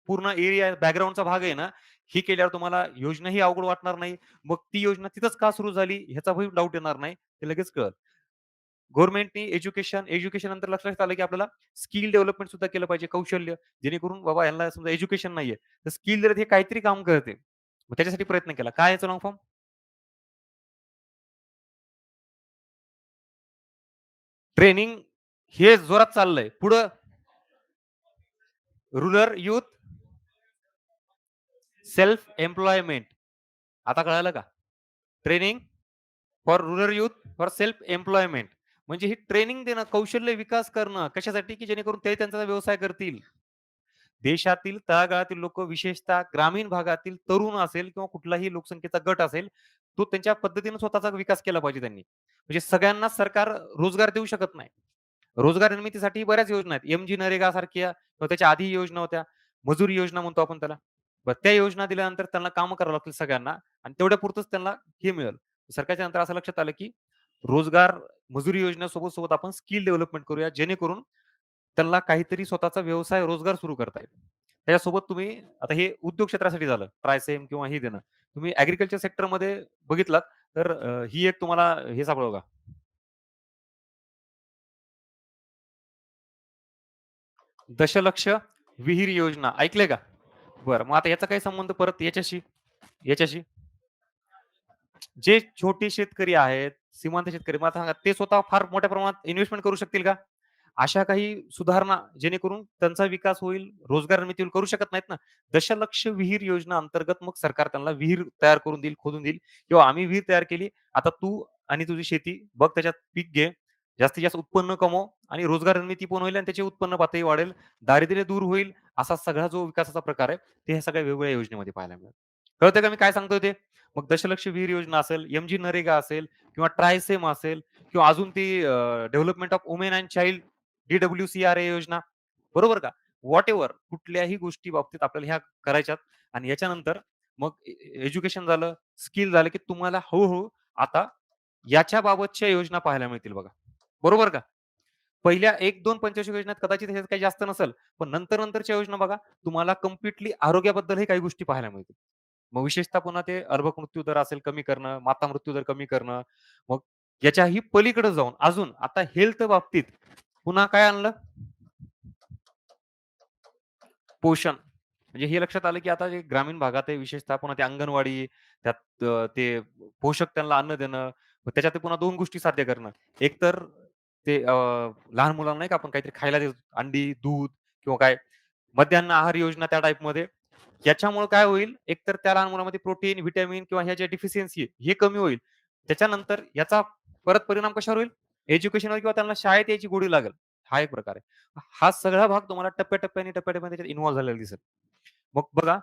पूर्ण एरिया बॅकग्राऊंडचा भाग आहे ना, ही केल्यावर तुम्हाला योजनाही अवघड वाटणार नाही. मग ती योजना तिथंच का सुरू झाली ह्याचाही डाऊट येणार नाही. ते लगेच कळेल. गव्हर्नमेंटनी एज्युकेशन नंतर लक्षात आलं, की आपल्याला स्किल डेव्हलपमेंट सुद्धा केलं पाहिजे, कौशल्य. जेणेकरून बाबा यांना समजा एज्युकेशन नाहीये, तर स्किल दिलं हे काहीतरी काम करते. मग त्याच्यासाठी प्रयत्न केला. काय याचा लॉंग फॉर्म? ट्रेनिंग हे जोरात चाललंय. पुढं रुरल यूथ सेल्फ एम्प्लॉयमेंट. आता कळालं का? Training for rural youth for self employment. म्हणजे ही ट्रेनिंग देणं, कौशल्य विकास करणं कशासाठी, की जेणेकरून ते त्यांचा व्यवसाय करतील. देशातील तळागाळातील लोकं विशेषतः ग्रामीण भागातील तरुण असेल किंवा कुठलाही लोकसंख्येचा गट असेल, तो त्यांच्या पद्धतीने स्वतःचा विकास केला पाहिजे त्यांनी. म्हणजे सगळ्यांना सरकार रोजगार देऊ शकत नाही. रोजगार निर्मितीसाठी बऱ्याच योजना आहेत. एम-जी नरेगा सारख्या किंवा त्याच्या आधी योजना होत्या. मजुरी योजना म्हणतो आपण त्याला. बरं त्या योजना दिल्यानंतर त्यांना कामं करावं लागतील सगळ्यांना आणि तेवढ्यापुरतंच त्यांना हे मिळेल. सरकारच्या नंतर असं लक्षात आलं, की रोजगार मजुरी योजनेसोबत आपण स्किल डेव्हलपमेंट करूया जेणेकरून त्यांना काहीतरी स्वतःचा व्यवसाय, रोजगार सुरू करता येईल. त्याच्यासोबत तुम्ही आता हे उद्योग क्षेत्रासाठी झालं, ट्रायसेम किंवा हे देणं. तुम्ही ॲग्रीकल्चर सेक्टरमध्ये बघितलात तर ही एक तुम्हाला हे सापडेल बघा, दशलक्ष विहीर योजना ऐकलंय का? बरं, मग आता याचा काय संबंध परत याच्याशी? जे छोटे शेतकरी आहेत, सीमांत शेतकरी, मला सांगा ते स्वतः फार मोठ्या प्रमाणात इन्व्हेस्टमेंट करू शकतील का? अशा काही सुधारणा जेणेकरून त्यांचा विकास होईल, रोजगार निर्मिती होईल, करू शकत नाहीत ना. दशलक्ष विहीर योजना अंतर्गत मग सरकार त्यांना विहीर तयार करून देईल, खोदून देईल किंवा आम्ही विहीर तयार केली, आता तू आणि तुझी शेती बघ, त्याच्यात पीक घे, जास्तीत जास्त उत्पन्न कमव आणि रोजगार निर्मिती पण होईल आणि त्याची उत्पन्न पातळी वाढेल, दारिद्र्य दूर होईल. असा सगळा जो विकासाचा प्रकार आहे, ते ह्या सगळ्या वेगवेगळ्या योजनेमध्ये पाहायला मिळेल. कळतंय का मी काय सांगतोय ते? मग दशलक्ष विहीर योजना असेल, एम-जी नरेगा असेल किंवा ट्रायसेम असेल किंवा अजून ती development of women and child DWCRA योजना, बरोबर का? व्हॉटएव्हर कुठल्याही गोष्टी बाबतीत आपल्याला ह्या करायच्यात आणि याच्यानंतर मग एज्युकेशन झालं, स्किल झालं, की तुम्हाला हळू आता याच्या बाबतच्या योजना पाहायला मिळतील बघा. बरोबर का? पहिल्या 1-2 पंचवार्षिक योजनेत कदाचित ह्याच्यात काही जास्त नसेल, पण नंतरच्या योजना बघा, तुम्हाला कंप्लीटली आरोग्याबद्दलही काही गोष्टी पाहायला मिळतील. मग विशेषतः पुन्हा ते अर्भक मृत्यू दर असेल कमी करणं, माता मृत्यू दर कमी करणं. मग याच्याही पलीकडे जाऊन अजून आता हेल्थ बाबतीत पुन्हा काय आणलं? पोषण. म्हणजे हे लक्षात आलं, की आता जे ग्रामीण भागात आहे विशेषतः पुन्हा ते अंगणवाडी, त्यात ते पोषक त्यांना अन्न देणं, मग त्याच्यात ते पुन्हा 2 गोष्टी साध्य करणं. एक तर ते लहान मुलांना नाही का आपण काहीतरी खायला देतो, अंडी, दूध किंवा काय मध्यान्ह आहार योजना त्या टाइपमध्ये. याच्यामुळे काय होईल, एकतर त्या लहान मुलामध्ये प्रोटीन, व्हिटॅमिन किंवा ह्या ज्या डेफिशियन्सी आहे, हे कमी होईल. त्याच्यानंतर याचा परत परिणाम कशावर होईल? एज्युकेशनवर किंवा त्यांना शाळेत यायची गोडी लागेल. हा एक प्रकार आहे. हा सगळा भाग तुम्हाला टप्प्याटप्प्याने त्याच्यात इन्व्हॉल्व झालेला दिसेल. मग बघा,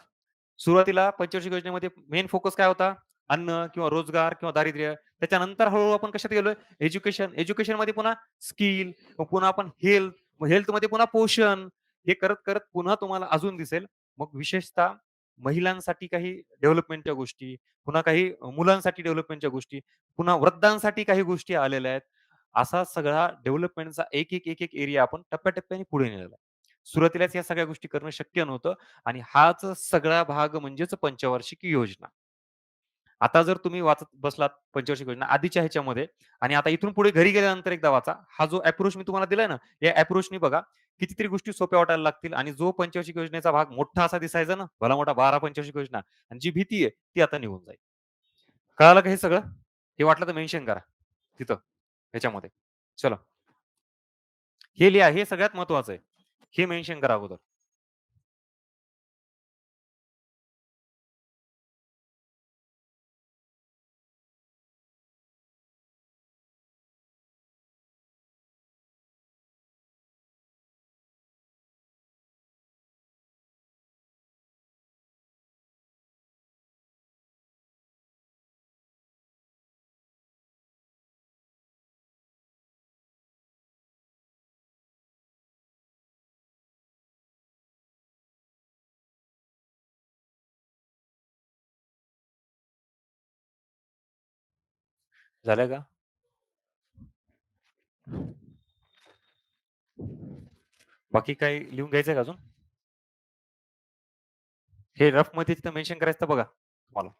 सुरुवातीला पंचवार्षिक योजनेमध्ये मेन फोकस काय होता? अन्न किंवा रोजगार किंवा दारिद्र्य. त्याच्यानंतर हळू आपण कशात गेलोय? एज्युकेशन. एज्युकेशनमध्ये पुन्हा स्किल, मग पुन्हा आपण हेल्थ, मग हेल्थमध्ये पुन्हा पोषण. हे करत पुन्हा तुम्हाला अजून दिसेल. मग विशेषतः महिलांसाठी काही डेव्हलपमेंटच्या गोष्टी, पुन्हा काही मुलांसाठी डेव्हलपमेंटच्या गोष्टी, पुन्हा वृद्धांसाठी काही गोष्टी आलेल्या आहेत. असा सगळा डेव्हलपमेंटचा एक एरिया आपण टप्प्याटप्प्याने पुढे नेलेला आहे. सुरुवातीलाच या सगळ्या गोष्टी करणं शक्य नव्हतं आणि हाच सगळा भाग म्हणजेच पंचवार्षिक योजना. आता जर तुम्ही वाचत बसलात पंचवार्षिक योजना आधीच्या ह्याच्यामध्ये आणि आता इथून पुढे घरी गेल्यानंतर एकदा वाचा. हा जो अप्रोच मी तुम्हाला दिलाय ना, या अप्रोचनी बघा कितीतरी गोष्टी सोप्या वाटायला लागतील आणि जो पंचवार्षिक योजनेचा भाग मोठा असा दिसायचा ना, भला मोठा 12 पंचवार्षिक योजना आणि जी भीती आहे ती आता निघून जाईल. कळालं का हे सगळं? हे वाटलं तर मेन्शन करा तिथं ह्याच्यामध्ये. चला, हे लिहा. हे सगळ्यात महत्वाचं आहे. हे मेन्शन करा अगोदर. झालं का? बाकी काही लिहून घ्यायचंय का अजून? हे रफमध्ये तिथं मेन्शन करायचं तर बघा तुम्हाला.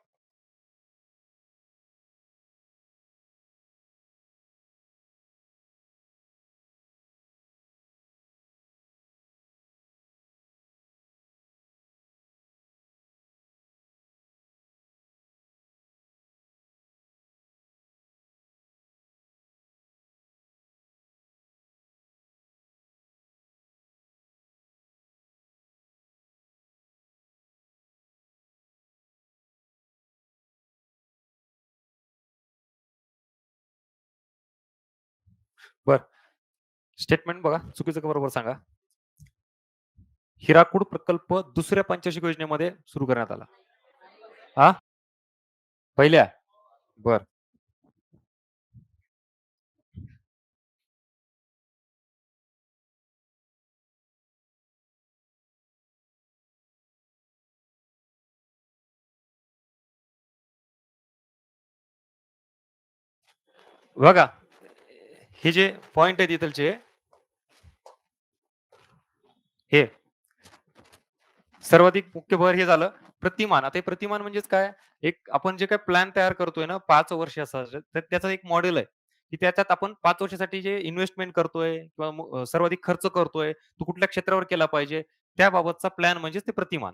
बरं. स्टेटमेंट बघा, चुकीचं का बरोबर सांगा. हिराकूड प्रकल्प दुसऱ्या पंचवार्षिक योजनेमध्ये सुरू करण्यात आला. हां? पहिल्या? बरं. बघा, हे जे पॉइंट आहेत इथलचे, हे सर्वाधिक मुख्य भर हे झालं प्रतिमान. आता हे प्रतिमान म्हणजेच काय? एक आपण जे काही प्लॅन तयार करतोय ना 5 वर्षाचा, तर त्याचं एक मॉडेल आहे, की त्याच्यात आपण 5 वर्षासाठी जे इन्व्हेस्टमेंट करतोय किंवा सर्वाधिक खर्च करतोय, तो कुठल्या क्षेत्रावर केला पाहिजे, त्याबाबतचा प्लॅन म्हणजेच ते प्रतिमान.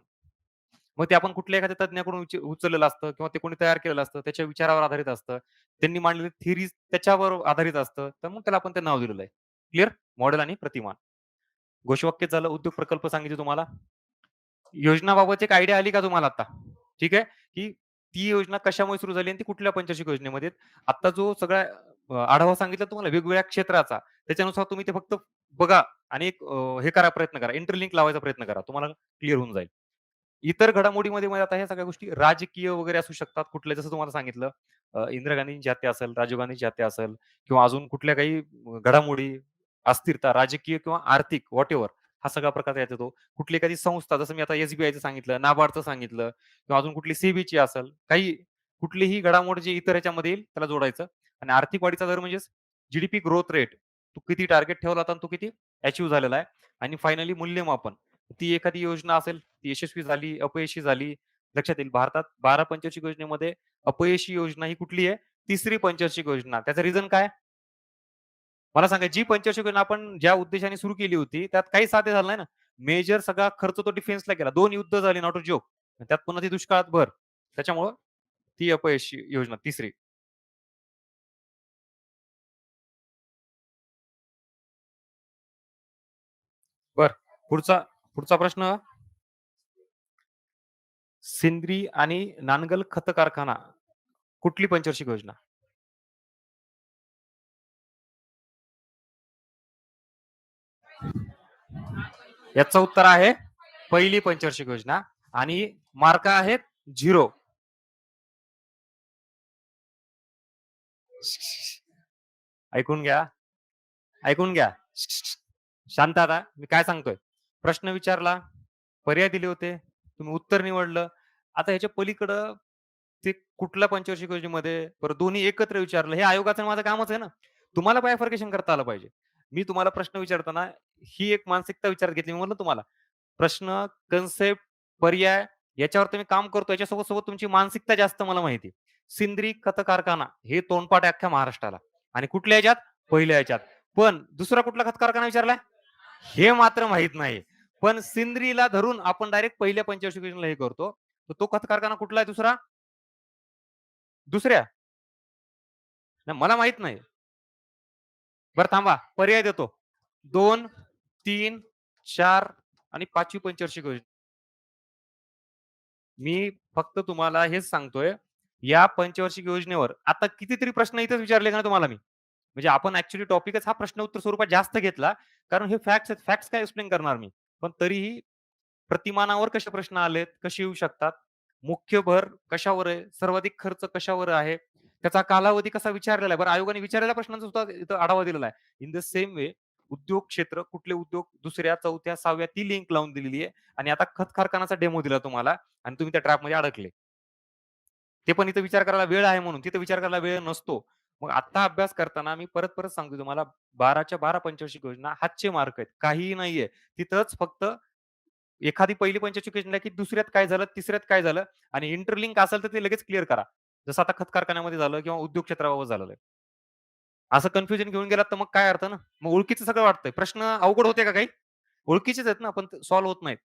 मग ते आपण कुठल्या एखाद्या तज्ञाकडून उचललेलं असतं किंवा ते कोणी तयार केलेलं असतं. त्याच्या विचारावर आधारित असतं. त्यांनी मांडलेली थिअरीज त्याच्यावर आधारित असतं. तर मग त्याला आपण ते नाव दिलेलं आहे. क्लिअर? मॉडेल आणि प्रतिमान. घोषवाक्यच झालं, उद्योग प्रकल्प सांगितले तुम्हाला. योजनाबाबत एक आयडिया आली का तुम्हाला आता? ठीक आहे, की ती योजना कशामुळे सुरू झाली आणि ती कुठल्या पंचवार्षिक योजनेमध्ये. आता जो सगळा आढावा सांगितला तुम्हाला वेगवेगळ्या क्षेत्राचा, त्याच्यानुसार तुम्ही ते फक्त बघा आणि एक हे करा प्रयत्न करा, इंटरलिंक लावायचा प्रयत्न करा. तुम्हाला क्लिअर होऊन जाईल. इतर घडामोडीमध्ये मग आता ह्या सगळ्या गोष्टी राजकीय वगैरे असू शकतात कुठले जसं तुम्हाला सांगितलं इंदिरा गांधींची हत्या असेल, राजीव गांधींची हत्या असेल किंवा अजून कुठल्या काही घडामोडी, अस्थिरता राजकीय किंवा आर्थिक व्हॉटएव्हर हा सगळा प्रकार त्यात येतो. कुठली एखादी संस्था जसं मी आता एस-बी-आयचं सांगितलं, नाबार्डचं सांगितलं किंवा अजून कुठली सी असेल, काही कुठलीही घडामोड जी इतर ह्याच्यामध्ये येईल त्याला जोडायचं आणि आर्थिक वाढीचा दर म्हणजेच जी ग्रोथ रेट. तू किती टार्गेट ठेवला होता आणि तो किती अचीव्ह झालेला आहे आणि फायनली मूल्यमापन. ती एखादी योजना असेल, ती यशस्वी झाली, अपयशी झाली. लक्षात येईल भारतात 12 पंचवार्षिक योजनेमध्ये अपयशी योजना ही कुठली आहे? तिसरी पंचवार्षिक योजना. त्याचं रिझन काय? मला सांगा जी पंचवार्षिक योजना आपण ज्या उद्देशाने सुरू केली होती, त्यात काही साध्य झालं नाही ना. मेजर सगळा खर्च तो डिफेन्सला गेला. 2 युद्ध झाली नॉट अ जोक. त्यात पुन्हा ती दुष्काळात भर. त्याच्यामुळं ती अपयशी योजना तिसरी. बरं. पुढचा पुढचा प्रश्न सिंद्री आणि नानगल खत कारखाना कुठली पंचवार्षिक योजना? याचं उत्तर आहे पहिली पंचवार्षिक योजना आणि मार्क आहेत 0. ऐकून घ्या, ऐकून घ्या. शांत आता. मी काय सांगतोय. प्रश्न विचारला, पर्याय दिले होते, तुम्ही उत्तर निवडलं. आता ह्याच्या पलीकडं ते कुठल्या पंचवार्षिक योजनेमध्ये बरं दोन्ही एकत्र विचारलं. हे आयोगाचं माझं कामच आहे ना. तुम्हाला बायफर्केशन करता आलं पाहिजे. मी तुम्हाला प्रश्न विचारताना ही एक मानसिकता विचारात घेतली. मी म्हणलं तुम्हाला प्रश्न, कन्सेप्ट, पर्याय याच्यावर तुम्ही काम करतो. याच्यासोबत तुमची मानसिकता जास्त मला माहिती आहे. सिंद्री खत कारखाना हे तोंडपाठ आहे अख्ख्या महाराष्ट्राला आणि कुठल्या ह्याच्यात? पहिल्या ह्याच्यात. पण दुसरा कुठला खत कारखाना विचारलाय? हे मात्र माहीत नाही. पण सिंद्रीला धरून आपण डायरेक्ट पहिल्या पंचवार्षिक योजनेला हे करतो. तर तो खत कारखाना कुठला आहे दुसरा? दुसऱ्या? नाही मला माहीत नाही. बरं थांबा पर्याय देतो. 2, 3, 4 आणि 5वी पंचवार्षिक योजना. मी फक्त तुम्हाला हेच सांगतोय, या पंचवार्षिक योजनेवर आता कितीतरी प्रश्न इथेच विचारले ना तुम्हाला मी. म्हणजे आपण ॲक्चुअली टॉपिकच हा प्रश्न उत्तर स्वरूपात जास्त घेतला. कारण हे फॅक्ट्स आहेत. फॅक्ट्स काय एक्सप्लेन करणार मी. पण तरीही प्रतिमानावर कसे प्रश्न आलेत, कसे येऊ शकतात, मुख्य भर कशावर आहे, सर्वाधिक खर्च कशावर आहे, त्याचा कालावधी कसा विचारलेला आहे. बरं आयोगाने विचारलेल्या प्रश्नांचा सुद्धा इथं आढावा दिलेला आहे. इन द सेम वे उद्योग क्षेत्र कुठले उद्योग 2ऱ्या, 4थ्या, 6व्या ती लिंक लावून दिलेली आहे आणि आता खत कारखानाचा डेमो दिला तुम्हाला आणि तुम्ही त्या ट्रॅपमध्ये अडकले. ते पण इथं विचार करायला वेळ आहे म्हणून. तिथं विचार करायला वेळ नसतो. मग आता अभ्यास करताना मी परत सांगतो तुम्हाला 12च्या 12 पंचवार्षिक योजना हातचे मार्क आहेत. काहीही नाहीये. तिथंच फक्त एखादी पहिली पंचवार्षिक योजना की दुसऱ्यात काय झालं, तिसऱ्यात काय झालं आणि इंटरलिंक असेल तर ते लगेच क्लिअर करा. जसं आता खत कारखान्यामध्ये झालं किंवा उद्योग क्षेत्राबाबत झालेलं आहे. असं कन्फ्युजन घेऊन गेलात तर मग काय अर्थ ना? मग ओळखीचं सगळं वाटतंय. प्रश्न अवघड होते का काही? ओळखीचेच आहेत ना, पण सॉल्व्ह होत नाहीत.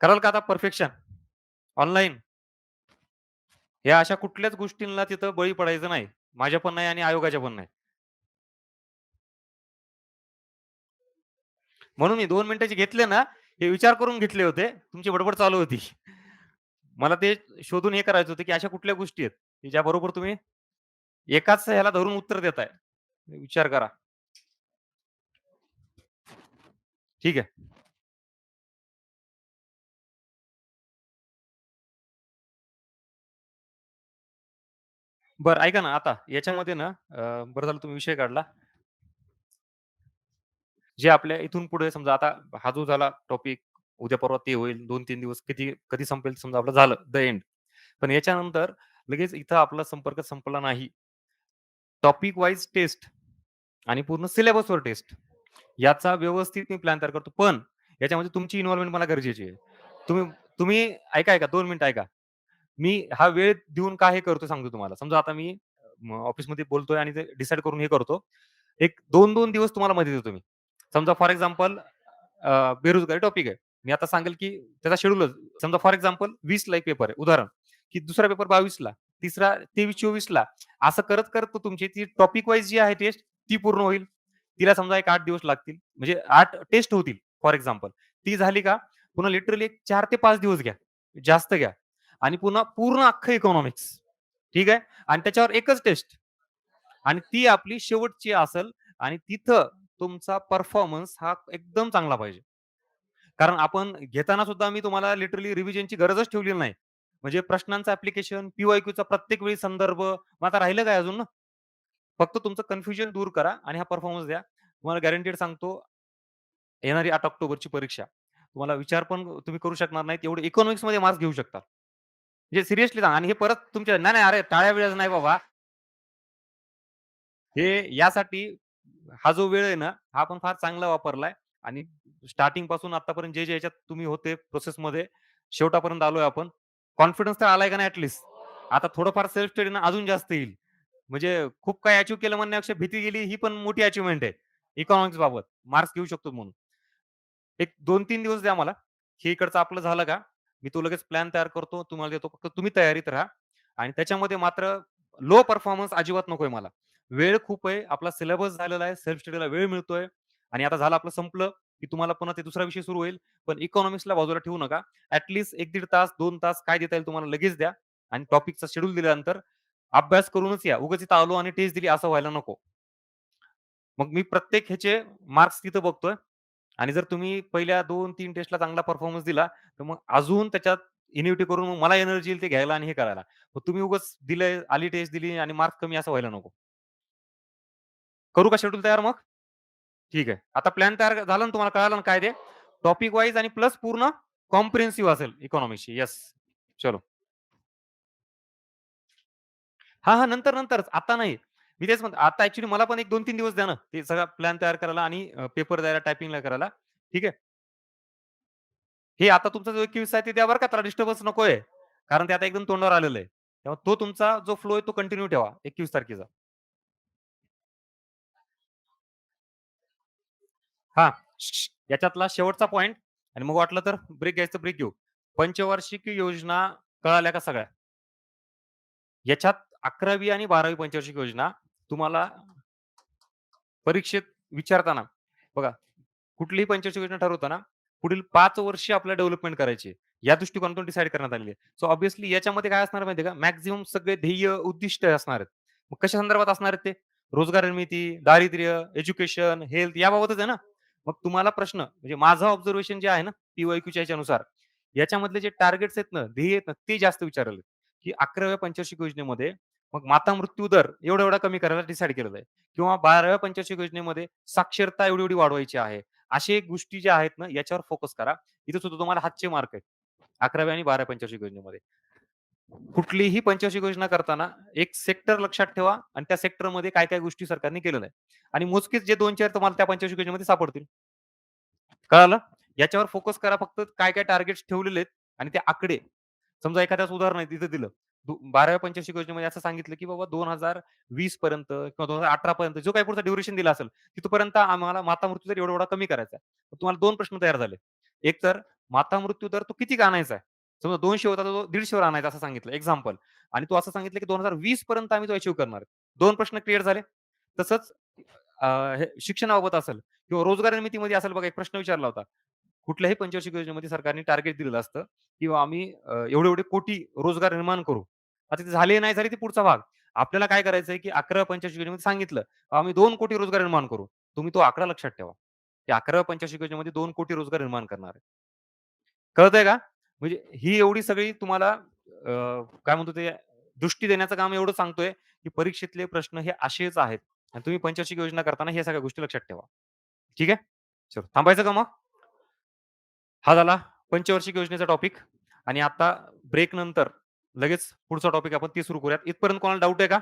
कराल का आता परफेक्शन? ऑनलाईन? या अशा कुठल्याच गोष्टींना तिथं बळी पडायचं नाही. माझ्या पण नाही आणि आयोगाच्या पण नाही. म्हणून मी 2 मिनिटाचे घेतले ना, हे विचार करून घेतले होते. तुमची बडबड चालू होती. मला ते शोधून हे करायचं होतं, की अशा कुठल्या गोष्टी आहेत, की ज्याबरोबर तुम्ही एकाच ह्याला धरून उत्तर देताय. विचार करा. ठीक आहे. बरं ऐका ना आता याच्यामध्ये ना बरं झालं तुम्ही विषय काढला. जे आपल्या इथून पुढे समजा आता हा जो झाला टॉपिक उद्या परवा ते होईल 2-3 दिवस कधी संपेल समजा आपलं झालं द एंड. पण याच्यानंतर लगेच इथं आपला संपर्क संपला नाही. टॉपिक वाईज टेस्ट आणि पूर्ण सिलेबसवर टेस्ट. याचा व्यवस्थित मी प्लॅन तयार करतो. पण याच्यामध्ये तुमची इन्व्हॉल्वमेंट मला गरजेची आहे. तुम्ही तुम्ही ऐका, 2 मिनिटं ऐका. मी हा वेळ देऊन का हे करतो सांगतो तुम्हाला. समजा आता मी ऑफिसमध्ये बोलतोय आणि ते डिसाईड करून हे करतो. एक 2-2 दिवस तुम्हाला मध्ये देतो मी. समजा फॉर एक्झाम्पल बेरोजगारी टॉपिक आहे. मी आता सांगेल की त्याचा शेड्यूलच समजा फॉर एक्झाम्पल 20ला एक पेपर आहे उदाहरण, की दुसरा पेपर 22ला, तिसरा 23-24ला असं करत तो तुमची ती टॉपिक वाईज जी आहे टेस्ट ती पूर्ण होईल. तिला समजा एक 8 दिवस लागतील. म्हणजे 8 टेस्ट होतील फॉर एक्झाम्पल. ती झाली का पुन्हा लिटरली एक 4 ते 5 दिवस घ्या. जास्त घ्या आणि पुन्हा पूर्ण अख्खं इकॉनॉमिक्स. ठीक आहे. आणि त्याच्यावर एकच टेस्ट आणि ती आपली शेवटची असेल आणि तिथं तुमचा परफॉर्मन्स हा एकदम चांगला पाहिजे. कारण आपण घेताना सुद्धा मी तुम्हाला लिटरली रिव्हिजनची गरजच ठेवलेली नाही. म्हणजे प्रश्नांचं ॲप्लिकेशन, पी-वाय-क्यूचा प्रत्येक वेळी संदर्भ, मग आता राहिलं काय अजून ना? फक्त तुमचं कन्फ्युजन दूर करा आणि हा परफॉर्मन्स द्या. तुम्हाला गॅरंटेड सांगतो, येणारी 8 ऑक्टोबरची परीक्षा. तुम्हाला विचार पण तुम्ही करू शकणार नाहीत, एवढे इकॉनॉमिक्समध्ये मार्क्स घेऊ शकता. म्हणजे सिरियसली सांगा आणि हे परत तुमच्या नाही, नाही, अरे टाळ्या-बिळ्याच नाही बाबा. हे यासाठी हा जो वेळ आहे ना, हा आपण फार चांगला वापरलाय आणि स्टार्टिंग पासून आत्तापर्यंत जे ह्याच्यात तुम्ही होते प्रोसेसमध्ये शेवटापर्यंत आलोय आपण. कॉन्फिडन्स तर आलाय का नाही ॲट आता थोडंफार सेल्फ स्टडी ना अजून जास्त येईल. म्हणजे खूप काही अचीव्ह केलं म्हणण्यापेक्षा भीती गेली ही पण मोठी अचीव्हमेंट आहे. इकॉनॉमिक्स बाबत मार्क्स घेऊ शकतो म्हणून. एक 2-3 दिवस द्या मला. हे इकडचं आपलं झालं का, मी तो लगेच प्लॅन तयार करतो, तुम्हाला देतो. फक्त तुम्ही तयारीत राहा आणि त्याच्यामध्ये मात्र लो परफॉर्मन्स अजिबात नकोय मला. वेळ खूप आहे. आपला सिलेबस झालेला आहे. सेल्फ स्टडीला वेळ मिळतोय आणि आता झालं आपलं संपलं, की तुम्हाला पुन्हा ते दुसरा विषय सुरू होईल. पण इकॉनॉमिक्सला बाजूला ठेवू नका. ॲट लीस्ट 1-1.5 तास, 2 तास काय देता येईल तुम्हाला लगेच द्या आणि टॉपिकचा शेड्यूल दिल्यानंतर अभ्यास करूनच या. उगाच इथं आलो आणि टेस्ट दिली असं व्हायला नको. मग मी प्रत्येक ह्याचे मार्क्स तिथं बघतोय आणि जर तुम्ही पहिल्या 2-3 टेस्टला चांगला परफॉर्मन्स दिला, तर मग अजून त्याच्यात इन्व्हिटी करून मग मला एनर्जी येईल ते घ्यायला आणि हे करायला. मग तुम्ही उगाच दिलंय, आली टेस्ट दिली आणि मार्क्स कमी असं व्हायला नको. करू का शेड्यूल तयार मग? ठीक आहे. आता प्लॅन तयार झाला ना तुम्हाला कळालं ना काय ते? टॉपिक वाईज आणि प्लस पूर्ण कॉम्प्रिहेन्सिव्ह असेल इकॉनॉमिक्सची. येस. चलो. हां, हां. नंतरच. आता नाही. मी तेच म्हणतो. आता ॲक्चुअली मला पण एक 2-3 दिवस द्या ना. ते सगळा प्लॅन तयार करायला आणि पेपर द्यायला, टायपिंगला करायला. ठीक आहे. हे आता तुमचा जो 21 आहे ते द्या बरं का. त्याला डिस्टर्बन्स नकोय. कारण ते आता एकदम तोंडावर आलेलं आहे. तेव्हा तो तुमचा जो फ्लो आहे तो कंटिन्यू ठेवा 21 तारखेचा. हां. याच्यातला शेवटचा पॉइंट आणि मग वाटलं तर ब्रेक घ्यायचं ब्रेक घेऊ. पंचवार्षिक योजना कळाल्या का सगळ्या? याच्यात 11वी आणि 12वी पंचवार्षिक योजना तुम्हाला परीक्षेत विचारताना बघा, कुठलीही पंचवार्षिक योजना ठरवताना पुढील 5 वर्ष आपल्याला डेव्हलपमेंट करायची आहे. या दृष्टिकोनातून डिसाईड करण्यात आलेली आहे. सो ऑब्व्हियसली याच्यामध्ये काय असणार माहिती आहे का? मॅक्सिमम सगळे ध्येय, उद्दिष्ट असणार आहेत. मग कशा संदर्भात असणार आहेत ते? रोजगार निर्मिती, दारिद्र्य, एज्युकेशन, हेल्थ याबाबतच आहे ना. मग तुम्हाला प्रश्न म्हणजे माझं ऑब्झर्वेशन जे आहे ना, पी-वाय-क्यूच्या ह्याच्यानुसार याच्यामधले जे टार्गेट्स आहेत ना, ध्येय आहेत ना, ते जास्त विचारले, की 11व्या पंचवार्षिक योजनेमध्ये मग माता मृत्यू दर एवढा-एवढा कमी करायला डिसाईड केलेलं आहे किंवा 12व्या पंचवार्षिक योजनेमध्ये साक्षरता एवढी-एवढी वाढवायची आहे. अशा गोष्टी ज्या आहेत ना, याच्यावर फोकस करा. इथे सुद्धा तुम्हाला हातचे मार्क आहेत. 11व्या आणि 12व्या पंचवार्षिक योजनेमध्ये. कुठलीही पंचवार्षिक योजना करताना एक सेक्टर लक्षात ठेवा आणि त्या सेक्टरमध्ये काय-काय गोष्टी सरकारने केलेल्या आहेत आणि मोजकेच जे 2-4 तुम्हाला त्या पंचवार्षिक योजनेमध्ये सापडतील. कळालं? याच्यावर फोकस करा फक्त काय-काय टार्गेट्स ठेवलेले आहेत आणि ते आकडे. समजा एखाद्याचं उदाहरण आहे तिथं दिलं. 12व्या पंचवार्षिक योजनेमध्ये असं सांगितलं, की बाबा 2020 पर्यंत किंवा 2018 पर्यंत जो काही पुढचा ड्युरेशन दिला असेल, तिथपर्यंत आम्हाला माता मृत्यू दर एवढा-एवढा कमी करायचा आहे. मग तुम्हाला 2 प्रश्न तयार झाले. एक तर माता मृत्यू दर तो किती आणायचा आहे? समजा 200 होता तर तो 150 वर आणायचा असं सांगितलं एक्झाम्पल आणि तू असं सांगितलं, की 2020 पर्यंत आम्ही तो अचीव्ह करणार आहे. 2 प्रश्न क्लिअर झाले. तसंच अ, हे शिक्षणाबाबत असेल किंवा रोजगार निर्मितीमध्ये असेल बघा एक प्रश्न विचारला होता. कुठल्याही पंचवार्षिक योजनेमध्ये सरकारने टार्गेट दिलेलं असतं किंवा आम्ही एवढे-एवढे कोटी रोजगार निर्माण करू. आता ते झाले नाही झाले ते पुढचा भाग. आपल्याला काय करायचंय, की 11व्या पंचवार्षिक योजनेमध्ये सांगितलं, आम्ही 2 कोटी रोजगार निर्माण करू. तुम्ही तो आकडा लक्षात ठेवा. ते 11व्या पंचवार्षिक योजनेमध्ये 2 कोटी रोजगार निर्माण करणार आहे. कळतंय का? म्हणजे ही एवढी सगळी तुम्हाला काय म्हणतो ते दृष्टी देण्याचं काम एवढं सांगतोय, की परीक्षेतले प्रश्न हे असेच आहेत आणि तुम्ही पंचवार्षिक योजना करताना ह्या सगळ्या गोष्टी लक्षात ठेवा. ठीक आहे? चलो थांबायचं का मग? हा झाला पंचवार्षिक योजनेचा टॉपिक आणि आता ब्रेक नंतर लगेच पुढचा टॉपिक आपण ते सुरू करूयात. इथपर्यंत कोणाला डाऊट आहे का?